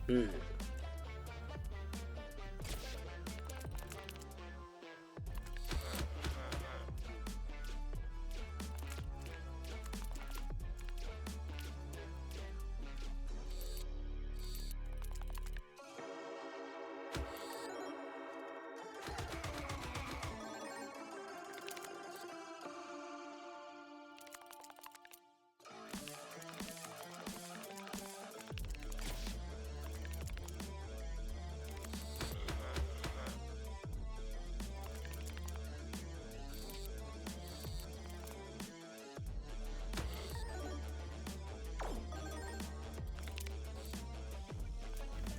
Hmm.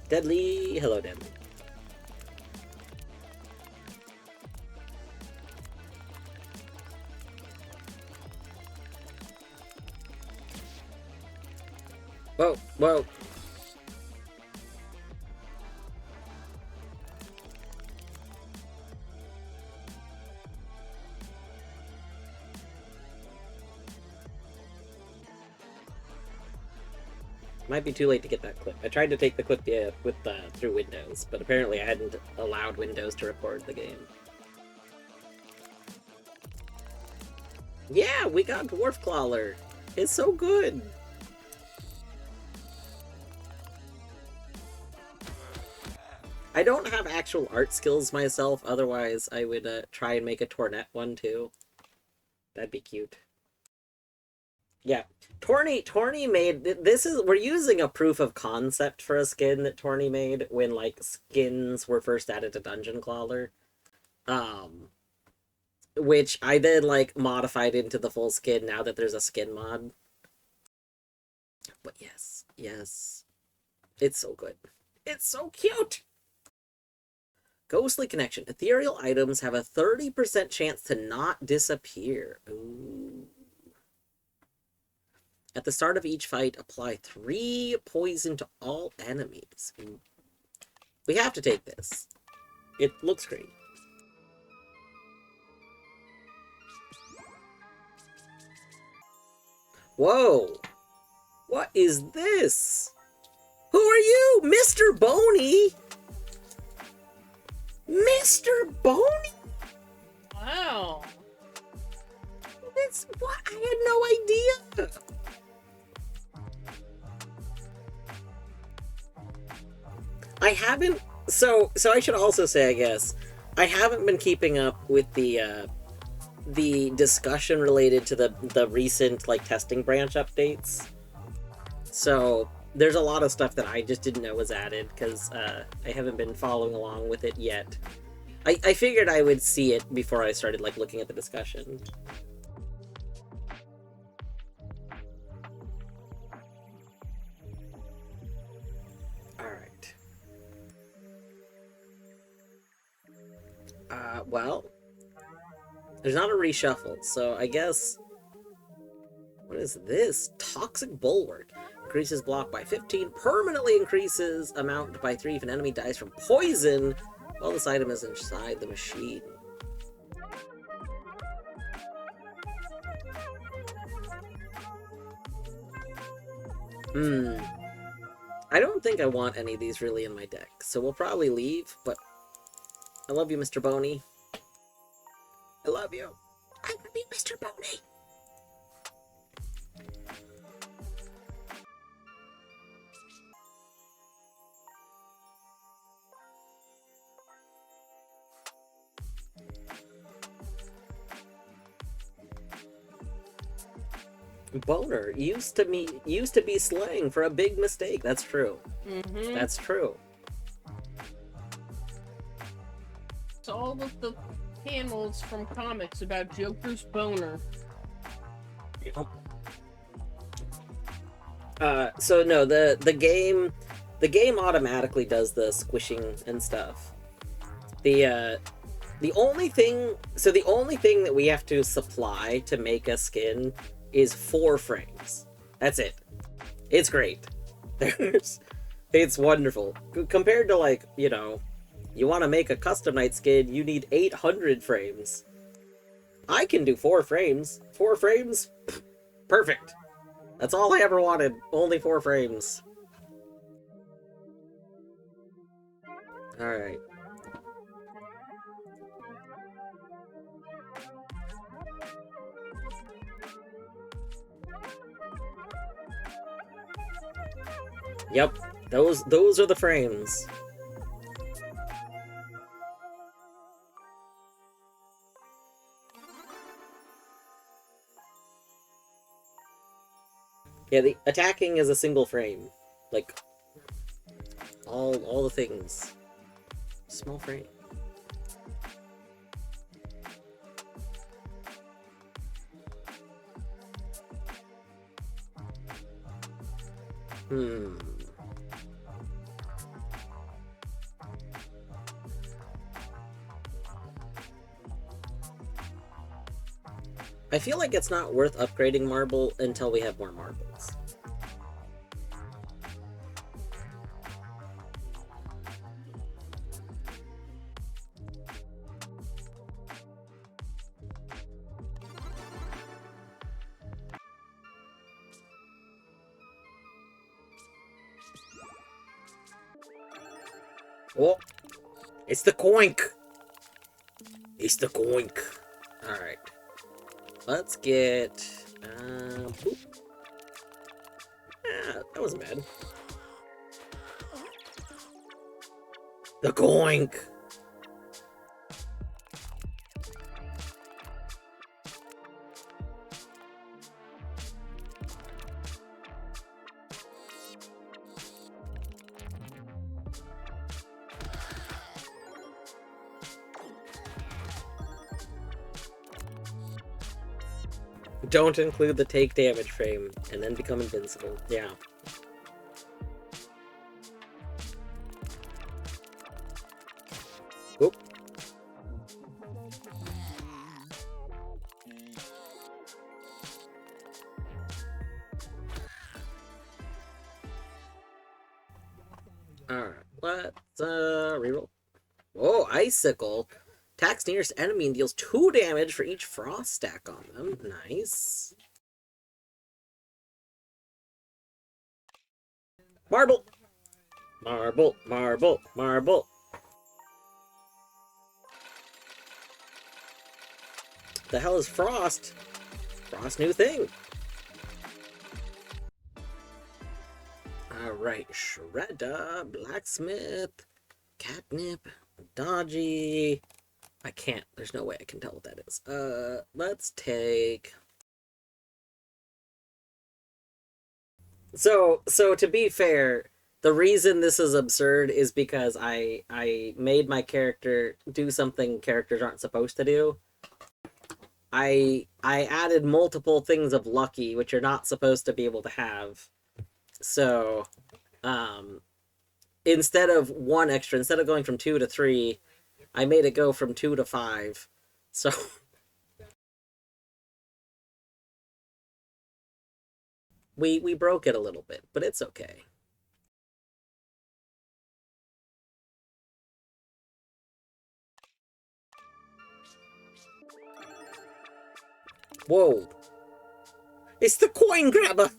Deadly. Hello, Deadly. Whoa, whoa. Might be too late to get that clip. I tried to take the clip through Windows, but apparently I hadn't allowed Windows to record the game. Yeah, we got Dwarf Clawler. It's so good. I don't have actual art skills myself, otherwise I would try and make a Tornet one too. That'd be cute. Yeah, Torny made this is we're using a proof of concept for a skin that Torny made when like skins were first added to Dungeon Clawler, which I then like modified into the full skin now that there's a skin mod. But yes, yes, it's so good. It's so cute. Ghostly Connection. Ethereal items have a 30% chance to not disappear. Ooh. At the start of each fight, apply 3 poison to all enemies. Ooh. We have to take this. It looks great. Whoa! What is this? Who are you? Mr. Boney? Mr. Boney? Wow. That's what? I had no idea. I haven't. So I should also say, I guess, I haven't been keeping up with the discussion related to the recent like testing branch updates. So there's a lot of stuff that I just didn't know was added because I haven't been following along with it yet. I figured I would see it before I started like looking at the discussion. Alright. Well, there's not a reshuffle, so I guess... What is this? Toxic Bulwark. Increases block by 15, permanently increases amount by 3 if an enemy dies from poison while this item is inside the machine. I don't think I want any of these really in my deck, so we'll probably leave, but I love you, Mr. Boney. I love you. I love you, Mr. Boney. Boner used to be slang for a big mistake. That's true. Mm-hmm. That's true. all of the panels from comics about Joker's boner. So no, the game automatically does the squishing and stuff. The only thing that we have to supply to make a skin is 4 frames. That's it. It's great. It's wonderful. Compared to, like, you know, you want to make a custom night skin, you need 800 frames. I can do 4 frames. 4 frames? Perfect. That's all I ever wanted. Only 4 frames. Alright. Yep, those are the frames. Yeah, the attacking is a single frame. Like, all the things. Small frame. I feel like it's not worth upgrading marble until we have more marbles. Oh, it's the coink. It's the coink. All right. Let's get, boop. Ah, that wasn't bad. The coink! Don't include the take damage frame, and then become invincible. Yeah. Oop. Alright, let's, reroll. Oh, Icicle. Attacks nearest enemy and deals 2 damage for each frost stack on them. Nice. Marble! Marble, marble, marble. The hell is Frost? Frost new thing. Alright, Shredder, Blacksmith, Catnip, Dodgy. I can't. There's no way I can tell what that is. Let's take... So to be fair, the reason this is absurd is because I made my character do something characters aren't supposed to do. I added multiple things of lucky, which you're not supposed to be able to have. So, instead of going from 2 to 3, I made it go from 2 to 5. So we broke it a little bit, but it's okay. Whoa. It's the coin grabber.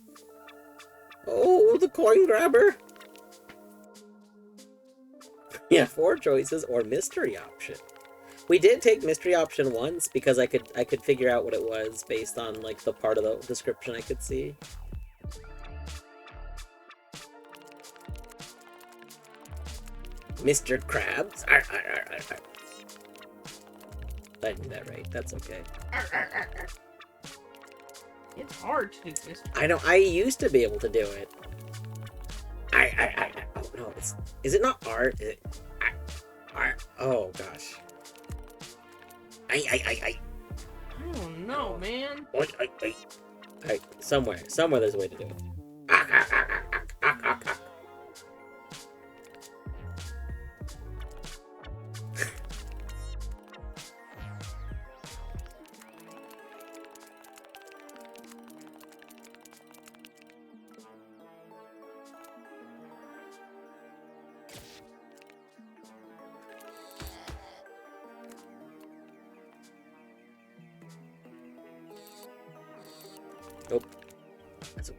Oh, the coin grabber. Yeah, 4 choices or mystery option. We did take mystery option once because I could figure out what it was based on, like, the part of the description I could see. Mr. Krabs. I did that right. That's okay. It's hard to do this. I know. I used to be able to do it. Oh no! Is it not art? Is it art? Oh gosh. I. I don't know, man. I. Alright, somewhere there's a way to do it. Nope, that's okay.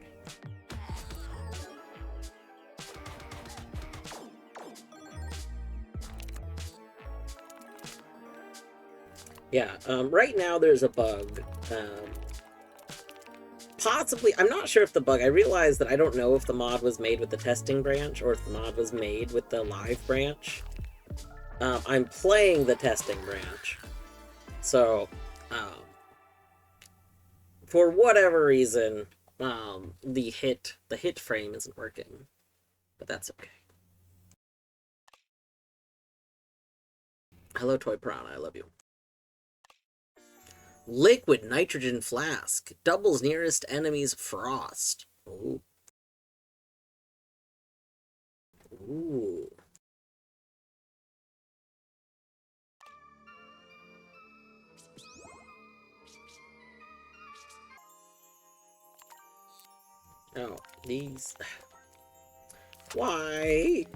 Yeah, right now there's a bug. Possibly, I'm not sure if the bug, I realized that I don't know if the mod was made with the testing branch or if the mod was made with the live branch. I'm playing the testing branch. So, for whatever reason, the hit frame isn't working. But that's okay. Hello, Toy Piranha, I love you. Liquid nitrogen flask. Doubles nearest enemy's frost. Ooh. Ooh. Oh, these... Why?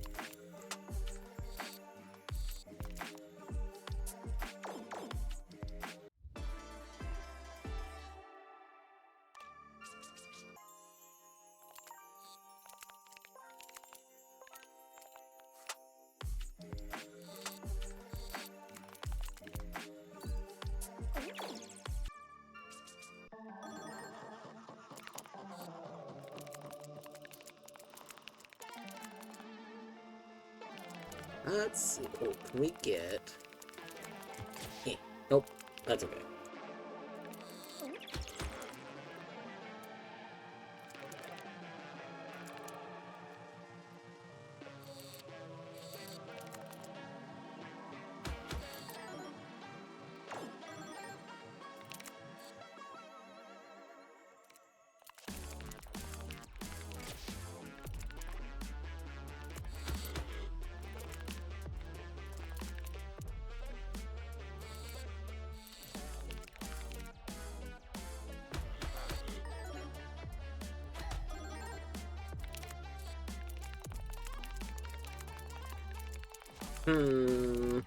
Let's see. Oh, can we get... Nope, that's okay. Hmm...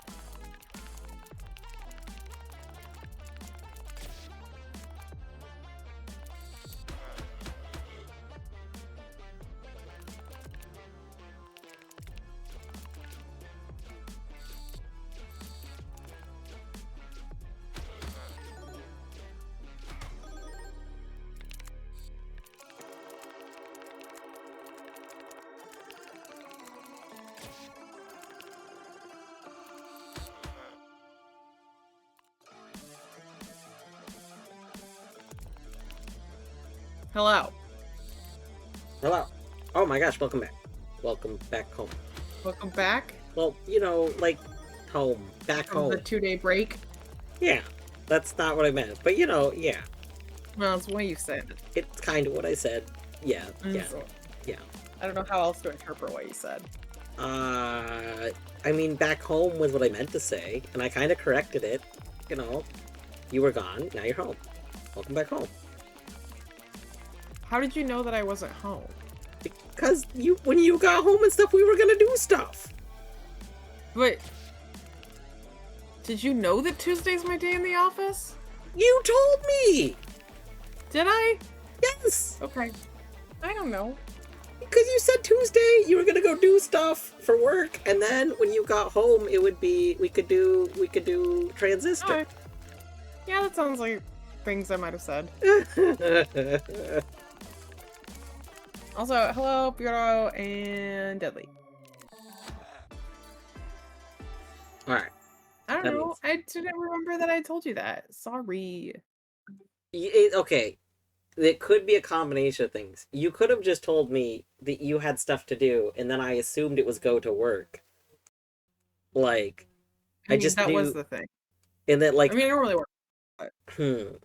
Hello. Hello. Oh my gosh, welcome back. Welcome back home. Welcome back. Well, you know, like, home. Back From home. the 2-day break. Yeah, that's not what I meant. But, you know, yeah. Well, it's what you said. It's kind of what I said. Yeah, yeah, So, yeah. I don't know how else to interpret what you said. I mean, back home was what I meant to say, and I kind of corrected it. You know, you were gone, now you're home. Welcome back home. How did you know that I wasn't home? Because when you got home and stuff, we were gonna do stuff. But did you know that Tuesday's my day in the office? You told me! Did I? Yes! Okay. I don't know. Because you said Tuesday you were gonna go do stuff for work, and then when you got home, it would be we could do Transistor. Alright. Yeah, that sounds like things I might have said. Also, hello, Bureau and Deadly. Alright. I don't know. I didn't remember that I told you that. Sorry. Okay. It could be a combination of things. You could have just told me that you had stuff to do, and then I assumed it was go to work. Like, I mean, just that knew... was the thing. And then, like, I mean, I don't really work. hmm,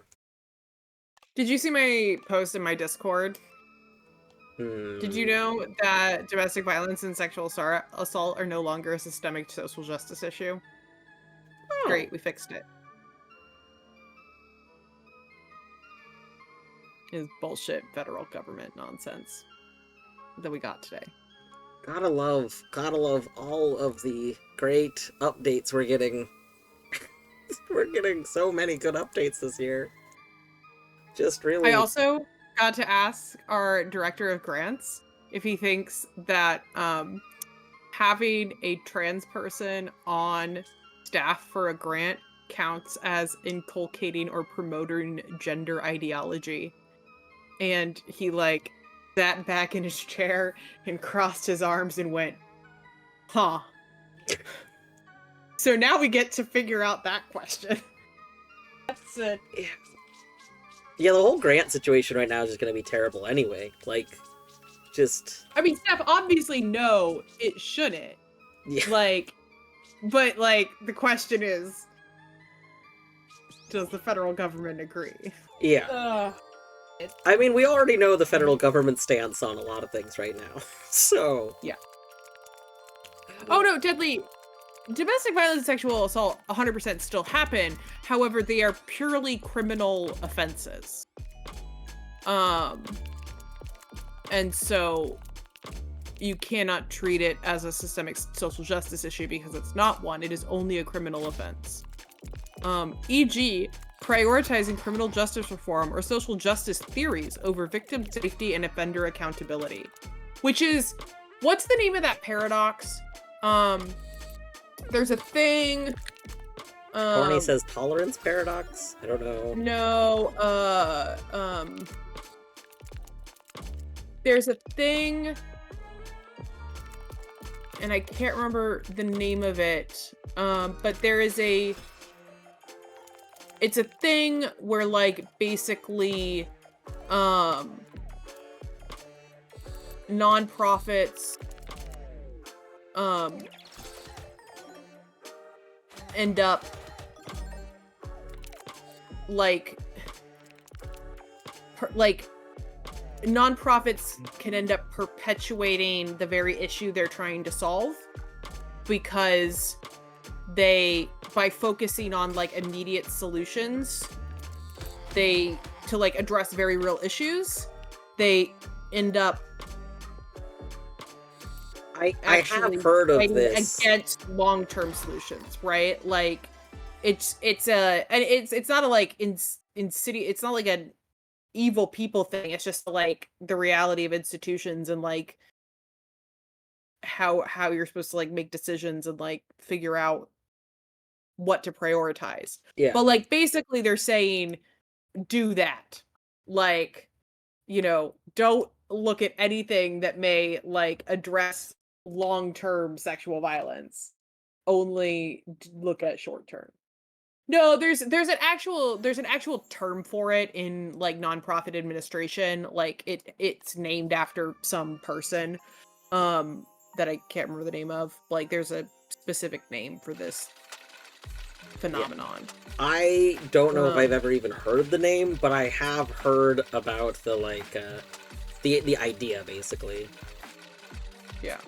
Did you see my post in my Discord? Did you hmm. know that domestic violence and sexual assault are no longer a systemic social justice issue? Oh, Great, we fixed it. Is bullshit federal government nonsense that we got today. gotta love all of the great updates we're getting. We're getting so many good updates this year. Just I really, also got to ask our director of grants if he thinks that having a trans person on staff for a grant counts as inculcating or promoting gender ideology. And he like sat back in his chair and crossed his arms and went, huh. So now we get to figure out that question. That's it. yeah, the whole grant situation right now is just gonna be terrible anyway. Like, just I mean, Steph, obviously, no, it shouldn't. yeah, Like, but like, the question is, does the federal government agree? yeah. Ugh. I mean, we already know the federal government stance on a lot of things right now, so Yeah. Oh no, Deadly, domestic violence and sexual assault 100% still happen. However, they are purely criminal offenses. And so you cannot treat it as a systemic social justice issue because it's not one. It is only a criminal offense. E.g., prioritizing criminal justice reform or social justice theories over victim safety and offender accountability. Which is, what's the name of that paradox? There's a thing. Corny says tolerance paradox. I don't know. No, there's a thing, and I can't remember the name of it. But there is it's a thing where like basically, nonprofits, end up like nonprofits can end up perpetuating the very issue they're trying to solve because they, by focusing on like immediate solutions, to like address very real issues, they end up I have heard of this against long-term solutions, right? Like it's not a like insidious, it's not like an evil people thing. It's just like the reality of institutions and like how you're supposed to like make decisions and like figure out what to prioritize. Yeah. But like basically they're saying do that. Like, you know, don't look at anything that may like address long-term sexual violence. Only look at short-term. No, there's an actual term for it in like nonprofit administration. Like it's named after some person that I can't remember the name of. Like there's a specific name for this phenomenon. Yeah. I don't know if I've ever even heard the name, but I have heard about the like the idea basically. Yeah.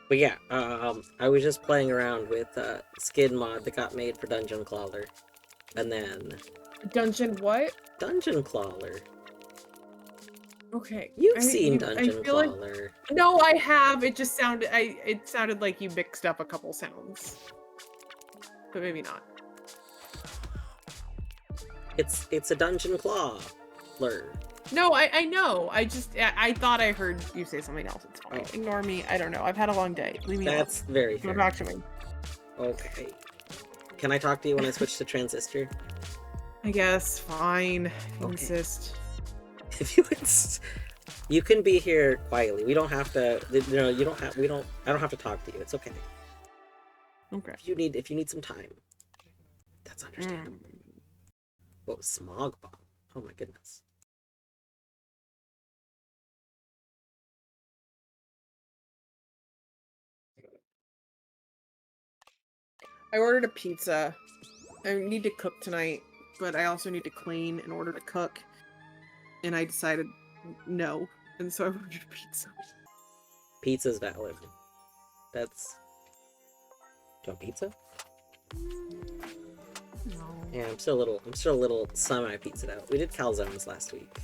But yeah, I was just playing around with skin mod that got made for Dungeon Clawler, and then Dungeon what? Dungeon Clawler. Okay, You've seen Dungeon Clawler. Like, no, I have. It just sounded. It sounded like you mixed up a couple sounds, but maybe not. It's a Dungeon Clawler. No, I know. I thought I heard you say something else. It's fine. Oh. Ignore me. I don't know. I've had a long day. Leave me alone. That's very fair. Come back to me. Okay. Can I talk to you when I switch to Transistor? I guess. Fine. If you Okay. insist. If you insist. You can be here quietly. We don't have to. You don't have. We don't. I don't have to talk to you. It's okay. Okay. If you need some time, that's understandable. Whoa, smog bomb. Oh my goodness. I ordered a pizza. I need to cook tonight, but I also need to clean in order to cook. And I decided no. And so I ordered pizza. Pizza's valid. That's. Do you want pizza? No. Yeah, I'm still a little semi-pizzaed out. We did calzones last week.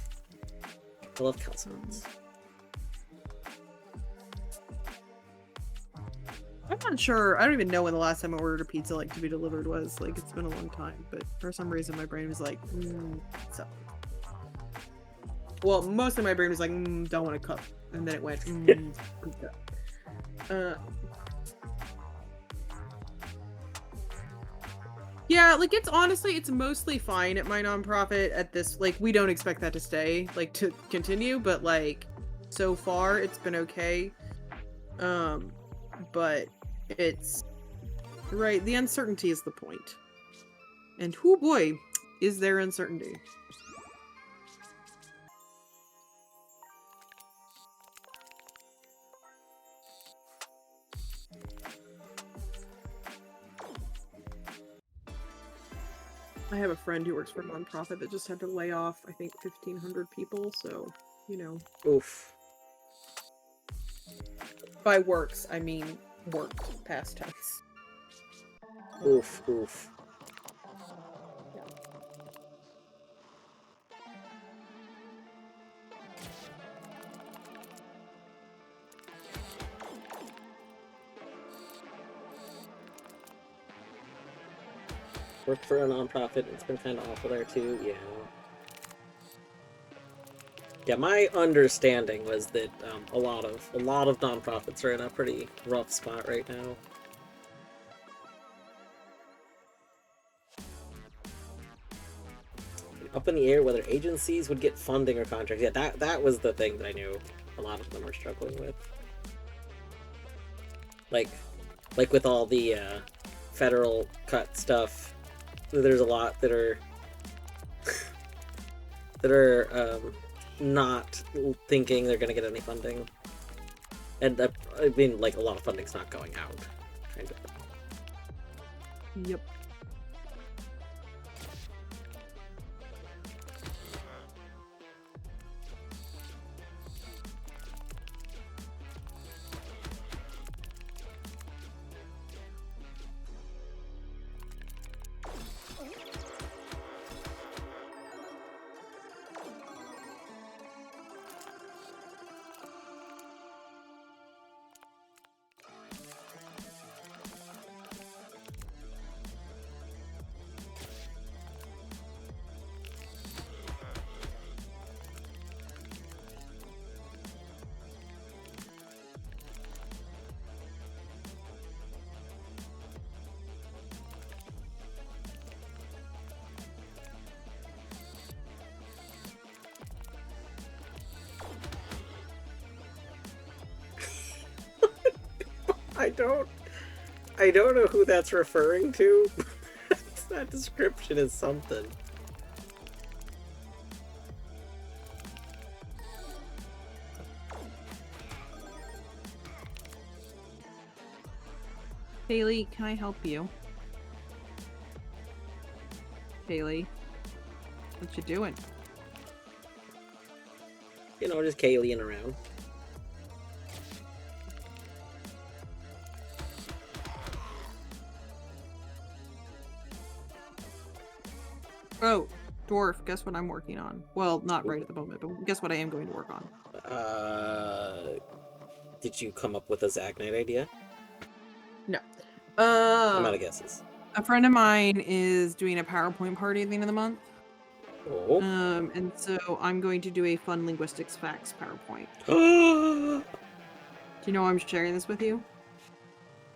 I love calzones. I'm not sure. I don't even know when the last time I ordered a pizza like to be delivered was. Like, it's been a long time, but for some reason my brain was like, so. Well, mostly my brain was like, don't want to cook, and then it went, pizza. Yeah, like it's mostly fine at my nonprofit at this. Like, we don't expect that to stay, like, to continue, but like, so far it's been okay. But it's right. The uncertainty is the point, and whoo boy, is there uncertainty. I have a friend who works for a nonprofit that just had to lay off, I think, 1,500 people, so, you know. Oof. By works, I mean worked, past tense. Oof, oof. Yeah. Worked for a nonprofit. It's been kind of awful there too. Yeah. Yeah, my understanding was that a lot of nonprofits are in a pretty rough spot right now. Up in the air whether agencies would get funding or contracts. Yeah, that was the thing that I knew a lot of them are struggling with. Like with all the federal cut stuff, there's a lot that are not thinking they're gonna get any funding, and I mean, like, a lot of funding's not going out. Kind of. Yep. I don't know who that's referring to. That description is something. Haley, can I help you? Haley, what you doing? You know, just Kayleeing around. Oh, dwarf, guess what I'm working on? Well, not right at the moment, but guess what I am going to work on? Did you come up with a Zagnite idea? No. I'm out of guesses. A friend of mine is doing a PowerPoint party at the end of the month. Oh. And so I'm going to do a fun linguistics facts PowerPoint. Do you know why I'm sharing this with you?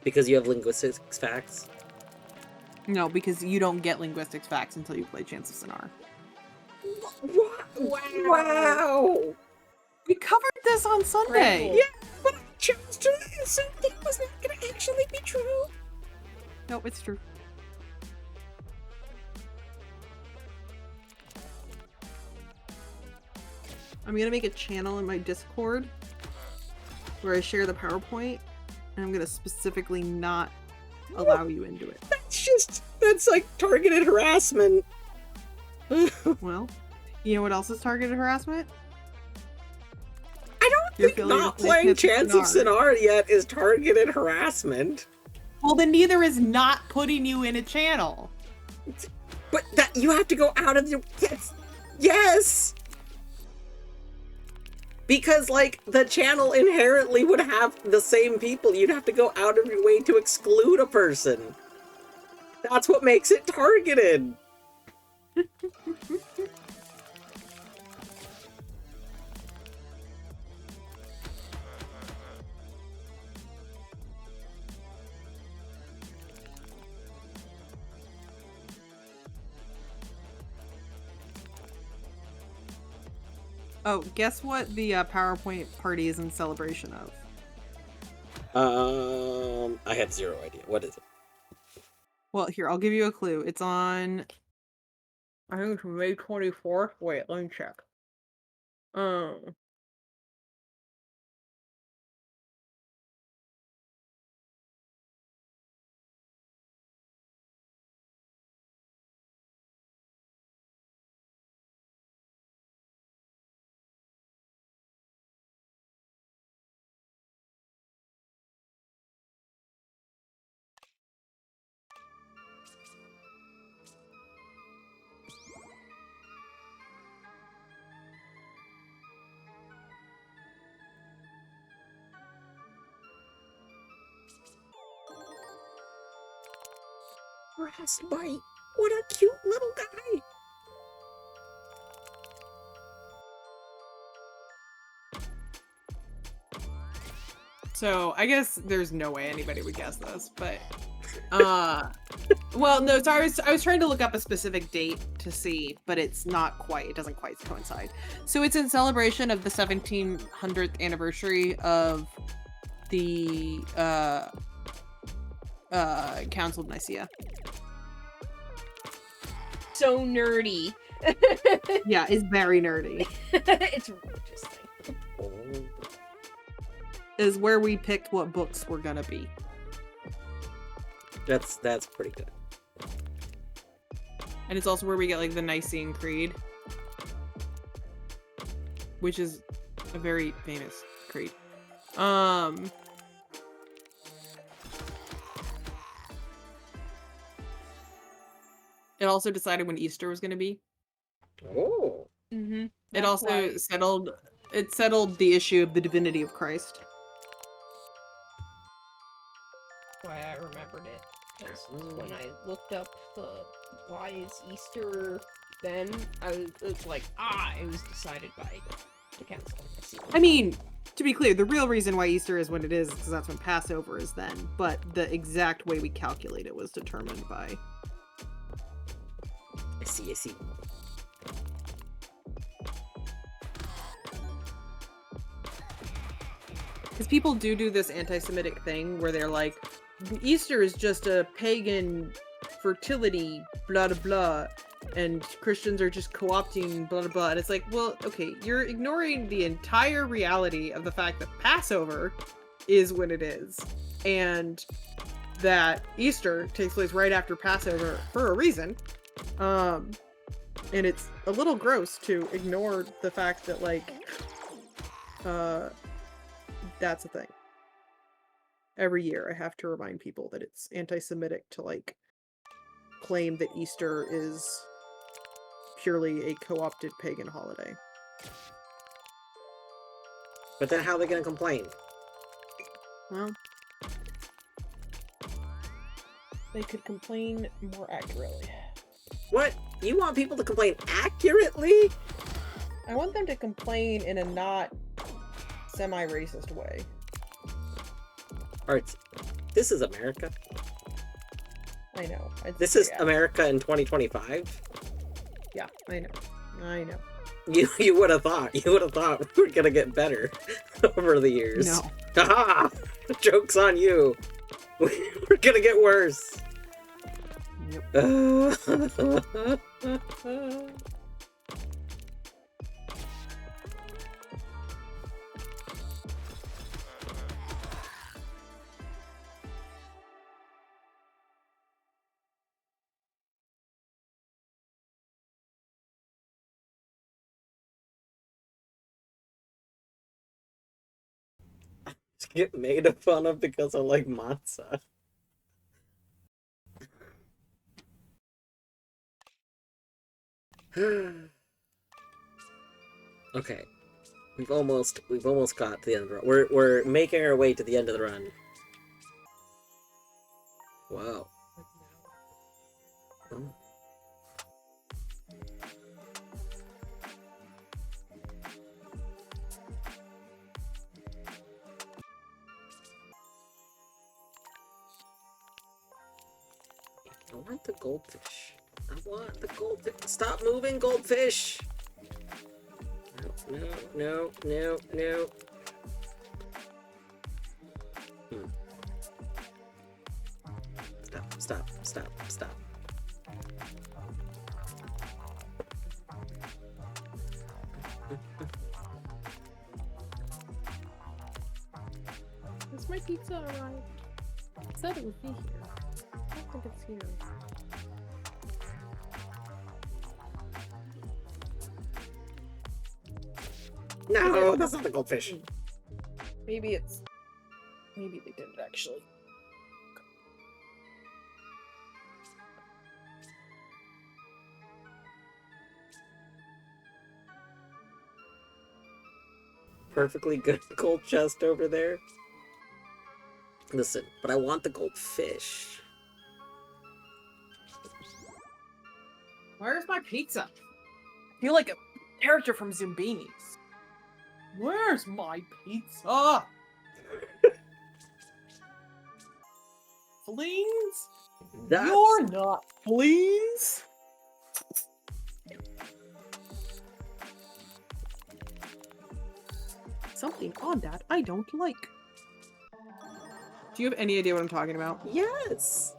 Because you have linguistics facts? No, because you don't get linguistics facts until you play Chance of Sinar. Wow! We covered this on Sunday. Right. Yeah, but I chose to assume that it was not going to actually be true. No, it's true. I'm gonna make a channel in my Discord where I share the PowerPoint, and I'm gonna specifically not allow you into it. That's like targeted harassment. Well, you know what else is targeted harassment? I don't Your think failure not to play playing Pip Chance of Sinar. Sinar yet is targeted harassment. Well, then neither is not putting you in a channel. But that you have to go out of your yes. Because like the channel inherently would have the same people. You'd have to go out of your way to exclude a person. That's what makes it targeted. Oh, guess what the PowerPoint party is in celebration of? I have zero idea. What is it? Well, here, I'll give you a clue. It's on... I think it's May 24th. Wait, let me check. Frostbite. What a cute little guy. So, I guess there's no way anybody would guess this, but... well, no, so I was trying to look up a specific date to see, but it's not quite, it doesn't quite coincide. So it's in celebration of the 1700th anniversary of the, Council of Nicaea. So nerdy. Yeah, it's very nerdy. It's interesting. Is where we picked what books were gonna be. That's pretty good. And it's also where we get, like, the Nicene Creed. Which is a very famous creed. It also decided when Easter was gonna be. Oh. Mm-hmm. It also settled the issue of the divinity of Christ. Why I remembered it. Because when I looked up the why is Easter then, it was like, it was decided by the council. I mean, to be clear, the real reason why Easter is when it is because that's when Passover is then, but the exact way we calculate it was determined by... I see. Because people do this anti-Semitic thing where they're like, Easter is just a pagan fertility, blah, blah, blah, and Christians are just co-opting, blah, blah, blah. And it's like, well, okay, you're ignoring the entire reality of the fact that Passover is when it is, and that Easter takes place right after Passover for a reason. And it's a little gross to ignore the fact that, like, that's a thing. Every year I have to remind people that it's anti-Semitic to, like, claim that Easter is purely a co-opted pagan holiday. But then how are they gonna complain? Well, they could complain more accurately. What? You want people to complain accurately? I want them to complain in a not semi-racist way. Alright, this is America. I know. This is America in 2025. Yeah, I know. You would have thought. You would have thought we were gonna get better over the years. No. Haha! Joke's on you. We're gonna get worse. Yep. Get made fun of because I like matzah. Okay, we've almost got to the end of the run. We're making our way to the end of the run. Wow. Oh. I want the goldfish. I want the goldfish. Stop moving, goldfish! No. Stop. Has my pizza arrived? It said it would be here. I don't think it's here. No, that's not the goldfish. Maybe they didn't actually. Perfectly good gold chest over there. Listen, but I want the goldfish. Where's my pizza? I feel like a character from Zumbinis. Where's my pizza? Fleens? You're not fleens? Something on that I don't like. Do you have any idea what I'm talking about? Yes!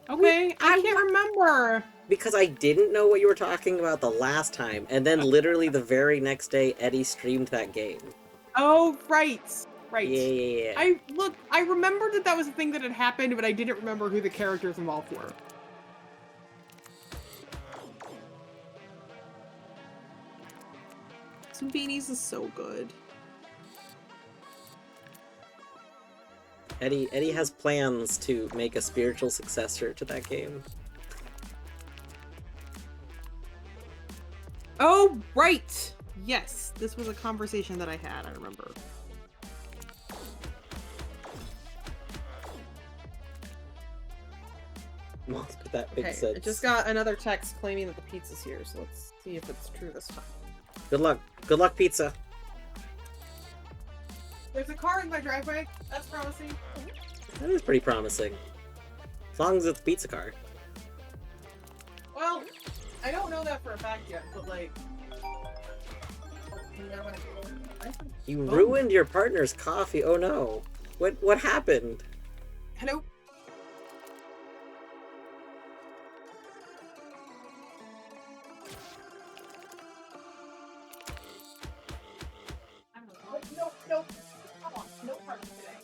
Okay, I can't remember. Because I didn't know what you were talking about the last time, and then literally the very next day, Eddie streamed that game. Oh, right. Yeah. I remembered that was a thing that had happened, but I didn't remember who the characters involved were. Zumbinis is so good. Eddie has plans to make a spiritual successor to that game. Oh, right! Yes, this was a conversation that I had, I remember. That makes Okay, sense. I just got another text claiming that the pizza's here, so let's see if it's true this time. Good luck. Good luck, pizza. There's a car in my driveway. That's promising. That is pretty promising. As long as it's a pizza car. Well, I don't know that for a fact yet, but like... You ruined your partner's coffee. Oh no. What happened? Hello? No. Come on, no party today.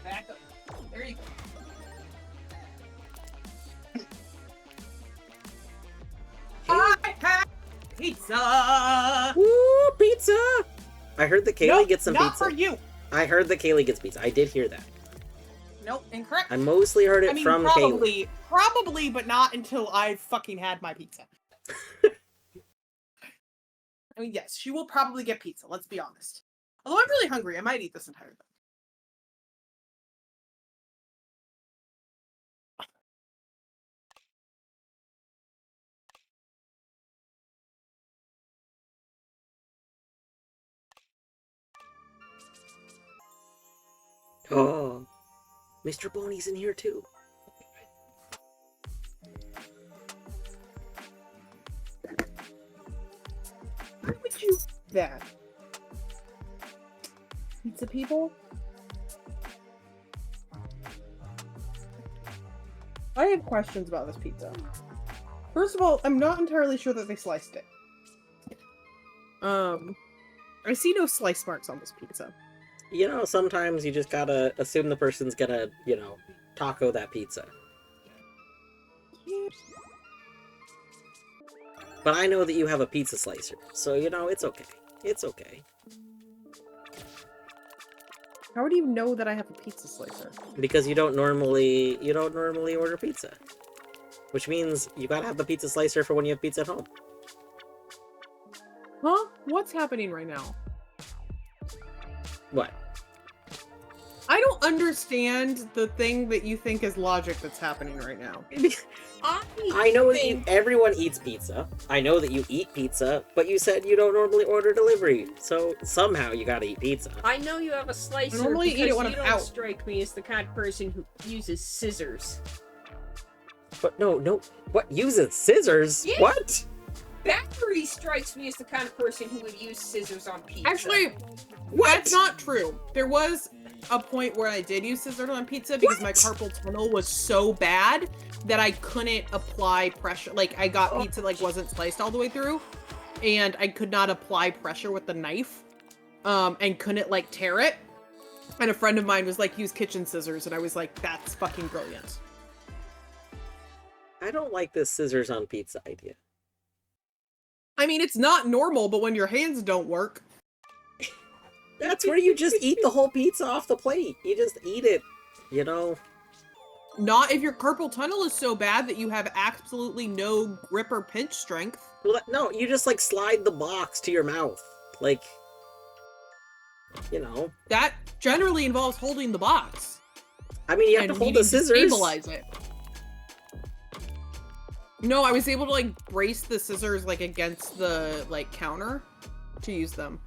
Back up. There you go. I have pizza! Woo, pizza! I heard that Kaylee gets some not pizza. For you! I heard that Kaylee gets pizza. I did hear that. Nope, incorrect. I mostly heard it from Kaylee. Probably, but not until I fucking had my pizza. I mean, yes, she will probably get pizza, let's be honest. Although I'm really hungry, I might eat this entire thing. Oh, Mr. Boney's in here too. Why would you do that? Pizza people? I have questions about this pizza. First of all, I'm not entirely sure that they sliced it. I see no slice marks on this pizza. You know, sometimes you just gotta assume the person's gonna, taco that pizza. Yeah. But I know that you have a pizza slicer, so it's okay. It's okay. How would you know that I have a pizza slicer? Because you don't normally order pizza. Which means you gotta have the pizza slicer for when you have pizza at home. Huh? What's happening right now? What? I don't understand the thing that you think is logic that's happening right now. I know that everyone eats pizza. I know that you eat pizza, but you said you don't normally order delivery. So somehow you gotta eat pizza. I know you have a slicer I normally because eat it when you I'm don't out. strike me as the kind of person who uses scissors. But no, what uses scissors? Yeah. What? Battery strikes me as the kind of person who would use scissors on pizza. Actually, What? that's not true. There was a point where I did use scissors on pizza because my carpal tunnel was so bad that I couldn't apply pressure. Like, I got pizza that wasn't sliced all the way through, and I could not apply pressure with the knife, and couldn't tear it. And a friend of mine was like, use kitchen scissors, and I was like, that's fucking brilliant. I don't like this scissors on pizza idea. I mean, it's not normal, but when your hands don't work. That's where you just eat the whole pizza off the plate. You just eat it, Not if your carpal tunnel is so bad that you have absolutely no grip or pinch strength. Well, no, you just slide the box to your mouth. That generally involves holding the box. I mean, you have and to hold the needing to scissors. stabilize it. No, I was able to brace the scissors against the counter to use them.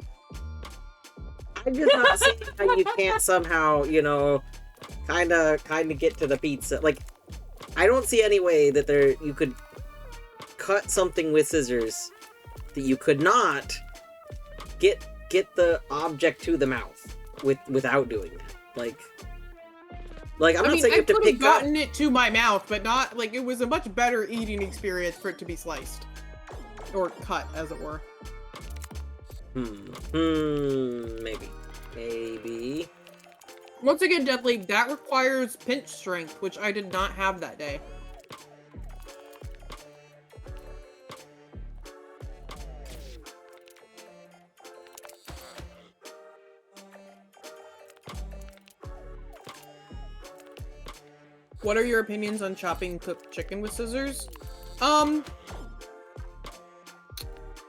I'm just not seeing how you can't somehow, kind of get to the pizza. I don't see any way that you could cut something with scissors that you could not get the object to the mouth without doing that. I'm not saying you have to pick up. I gotten it to my mouth, but not it was a much better eating experience for it to be sliced or cut, as it were. Maybe. Once again, Deadly, that requires pinch strength, which I did not have that day. What are your opinions on chopping cooked chicken with scissors?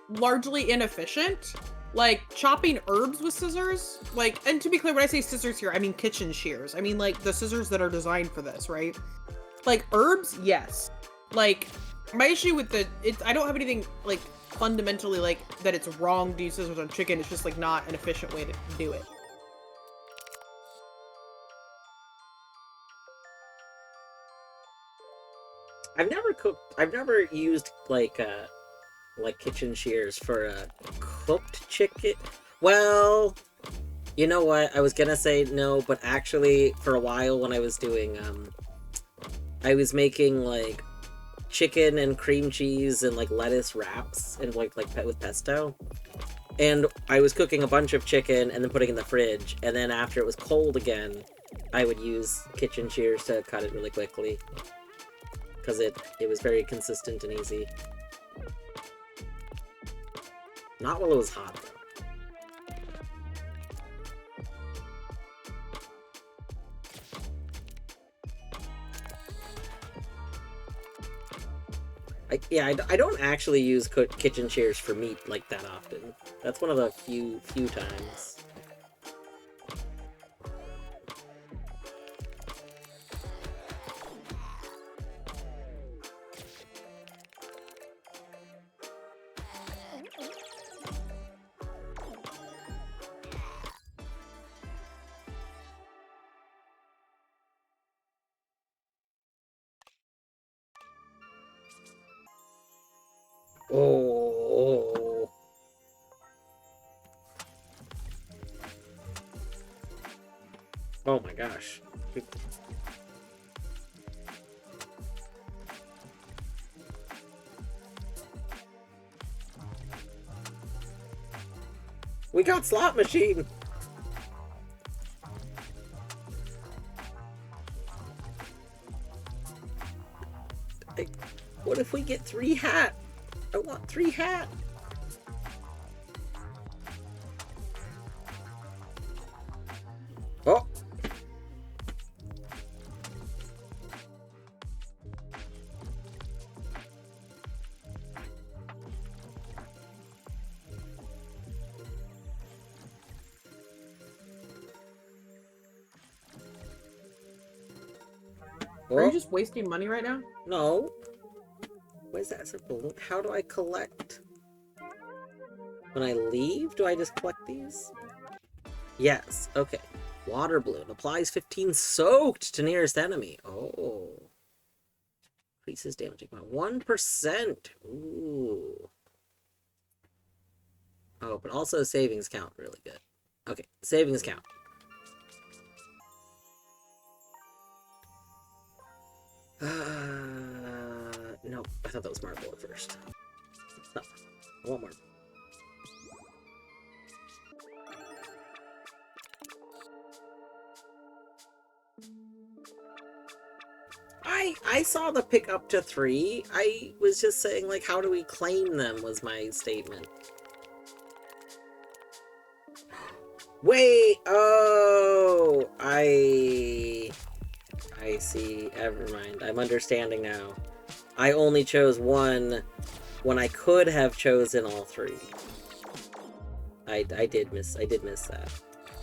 Largely inefficient. Chopping herbs with scissors, and to be clear, when I say scissors here, I mean kitchen shears. I mean, the scissors that are designed for this, right? Herbs, yes. My issue with I don't have anything, fundamentally, that it's wrong to use scissors on chicken. It's just, not an efficient way to do it. I've never used, kitchen shears for a cooked chicken. Well, you know what? I was gonna say no, but actually, for a while when I was doing, I was making, chicken and cream cheese and, lettuce wraps and, with pesto. And I was cooking a bunch of chicken and then putting it in the fridge, and then after it was cold again, I would use kitchen shears to cut it really quickly. Because it was very consistent and easy. Not while it was hot, though. I don't actually use kitchen shears for meat that often. That's one of the few times. Oh. Oh my gosh. We got slot machine. What if we get 3 hat? I want 3 hat. Oh. Are you just wasting money right now? No. What is that circle? How do I collect? When I leave, do I just collect these? Yes. Okay. Water balloon applies 15 soaked to nearest enemy. Oh. Increases damage by 1%. Ooh. Oh, but also savings count really good. Okay, savings count. No, I thought that was marble at first. No, I want marble. I saw the pick up to 3. I was just saying, like, how do we claim them was my statement. Wait, oh, I see. Never mind. I'm understanding now. I only chose 1 when I could have chosen all 3. I did miss that.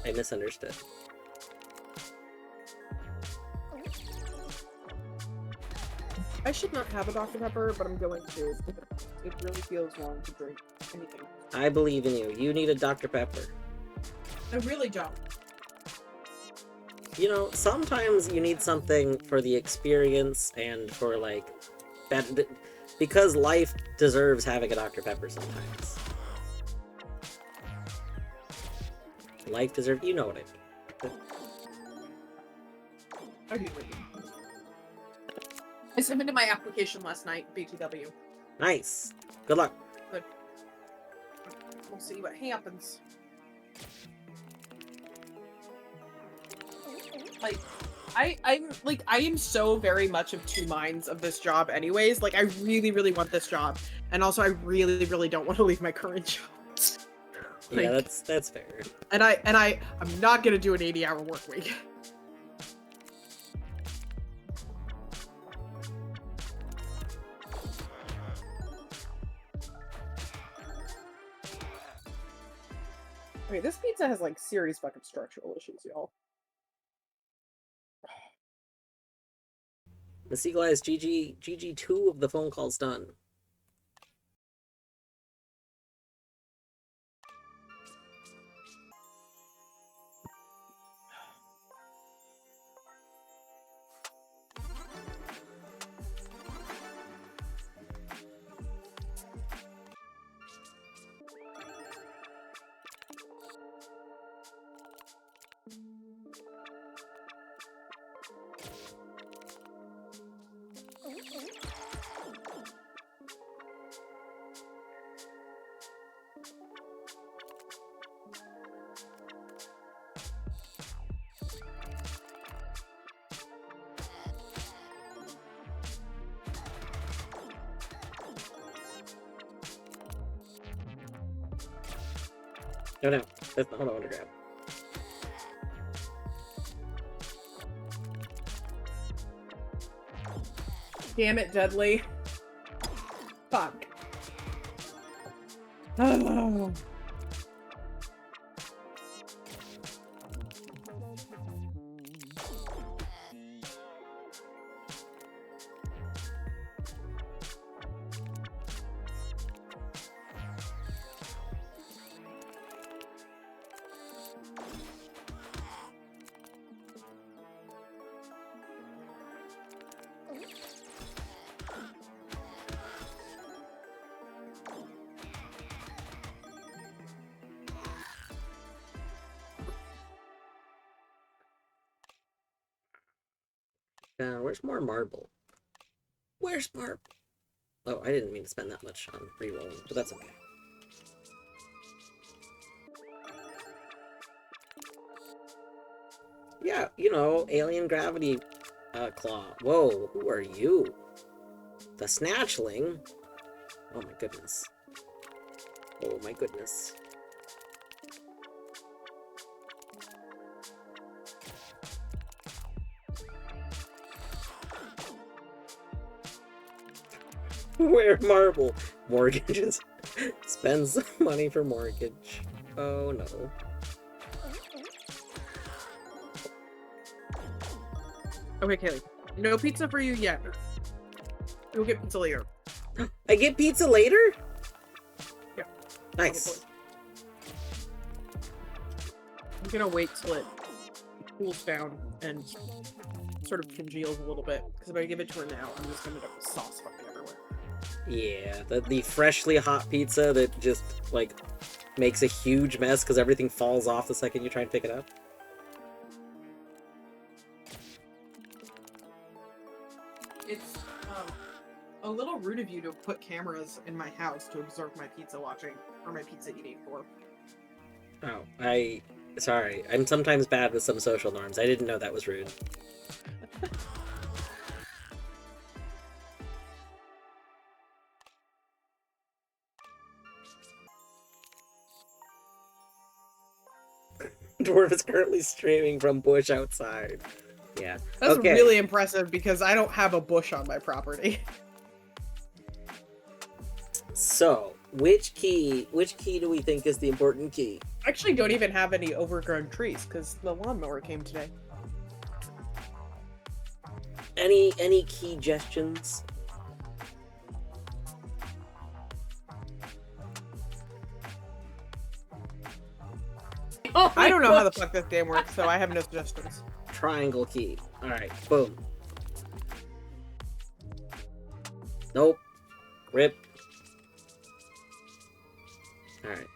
I misunderstood. I should not have a Dr. Pepper, but I'm going to. It really feels wrong to drink anything. I believe in you. You need a Dr. Pepper. I really don't. You know, sometimes you need something for the experience and for, like, that, because life deserves having a Dr. Pepper sometimes. Life deserves, you know what I mean. I do. I submitted my application last night, BTW. Nice. Good luck. But we'll see what happens. Like, I am so very much of 2 minds of this job anyways. Like, I really, really want this job. And also, I really, really don't want to leave my current job. Like, yeah, that's fair. And I'm not gonna do an 80-hour work week. Okay, this pizza has, like, serious fucking structural issues, y'all. Miss Eagle Eyes, GG 2 of the phone calls done. No, that's not what I want to grab. Damn it, Dudley. Fuck. Oh. Where's more marble? Where's marble? Oh, I didn't mean to spend that much on rerolling, but that's okay. Yeah, you know, alien gravity claw. Whoa, who are you? The Snatchling? Oh my goodness. Oh my goodness. Where marble? Mortgages. Spend some money for mortgage. Oh no. Okay, Kaylee. No pizza for you yet. You'll get pizza later. I get pizza later? Yeah. Nice. I'm gonna wait till it cools down and sort of congeals a little bit. Because if I give it to her now, I'm just gonna end up with sauce fucking everywhere. Yeah, the freshly hot pizza that just, like, makes a huge mess because everything falls off the second you try and pick it up. It's a little rude of you to put cameras in my house to observe my pizza watching, or my pizza eating for. Oh, sorry. I'm sometimes bad with some social norms. I didn't know that was rude. Dwarf is currently streaming from bush outside. Yeah. That's okay. really impressive because I don't have a bush on my property. So, which key do we think is the important key? I actually don't even have any overgrown trees because the lawnmower came today. Any key gestions? Oh, I don't know how the fuck this game works, so I have no suggestions. Triangle key. Alright, boom. Nope. Rip. Alright.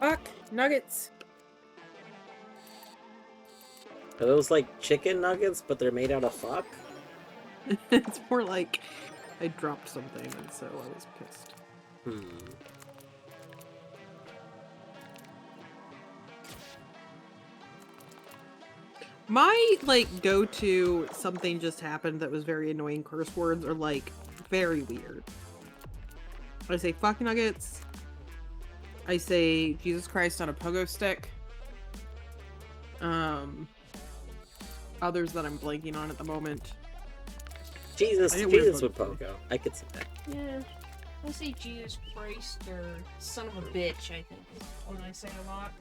Fuck, nuggets. Are those like chicken nuggets, but they're made out of fuck? It's more like I dropped something and so I was pissed. My, like, go-to something just happened that was very annoying curse words are, like, very weird. I say fuck nuggets. I say Jesus Christ on a pogo stick. Others that I'm blanking on at the moment. Jesus with pogo. I could see that. Yeah. I say Jesus Christ or son of a bitch, I think is what I say a lot.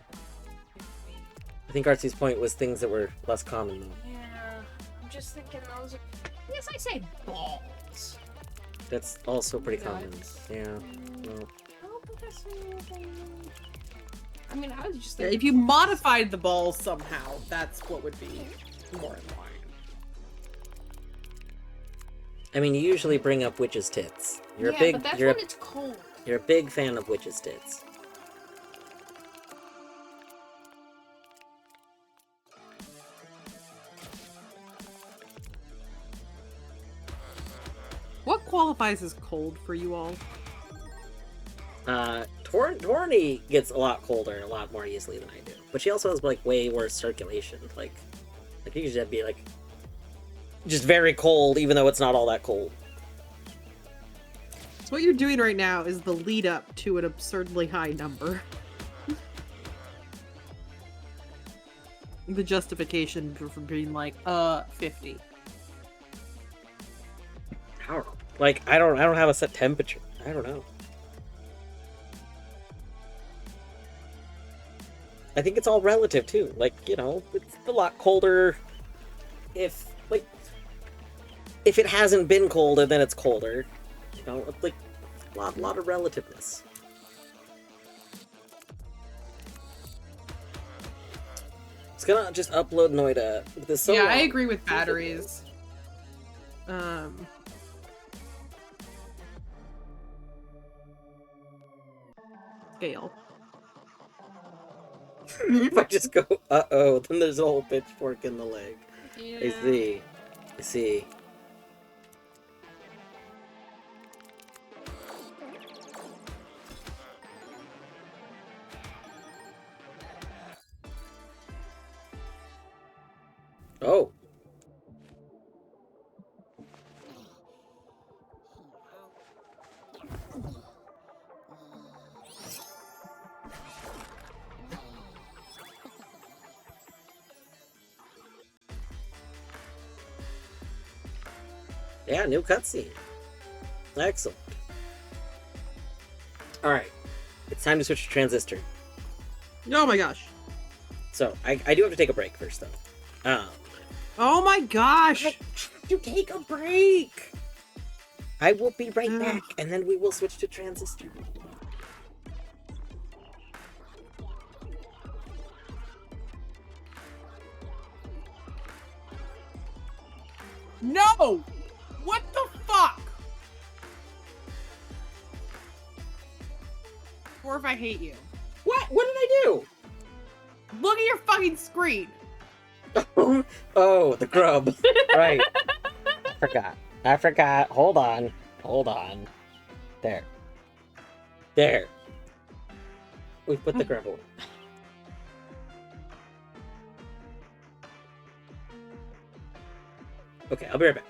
I think Artsy's point was things that were less common, though. Yeah. I'm just thinking those are... I guess I say balls. That's also pretty common. Yeah. Well. I don't think I say anything... I mean, I was just Yeah, thinking... if you modified the balls somehow, that's what would be more in line. I mean, you usually bring up witch's tits. You're yeah, a big. But that's you're when a, it's cold. You're a big fan of witch's tits. What qualifies as cold for you all? Torny gets a lot colder a lot more easily than I do, but she also has like way worse circulation. Like you should be like just very cold, even though it's not all that cold. So what you're doing right now is the lead up to an absurdly high number. The justification for being like, 50. I don't know. Like I don't have a set temperature. I don't know. I think it's all relative too. Like, you know, it's a lot colder if it hasn't been colder, then it's colder. You know, it's like a lot of relativeness. It's gonna just upload Noida. This so yeah, long. I agree with batteries. Scale. If I just go, uh-oh, then there's a whole pitchfork in the leg. Yeah. I see. I see. Oh. Yeah, new cutscene. Excellent. Alright. It's time to switch to Transistor. Oh my gosh. So, I do have to take a break first, though. Oh my gosh. You take a break! I will be right Ugh. back, and then we will switch to Transistor. No! What the fuck? Or if I hate you. What? What did I do? Look at your fucking screen. Oh, the grub. Right. I forgot. Hold on. There. We put the grub away. Okay, I'll be right back.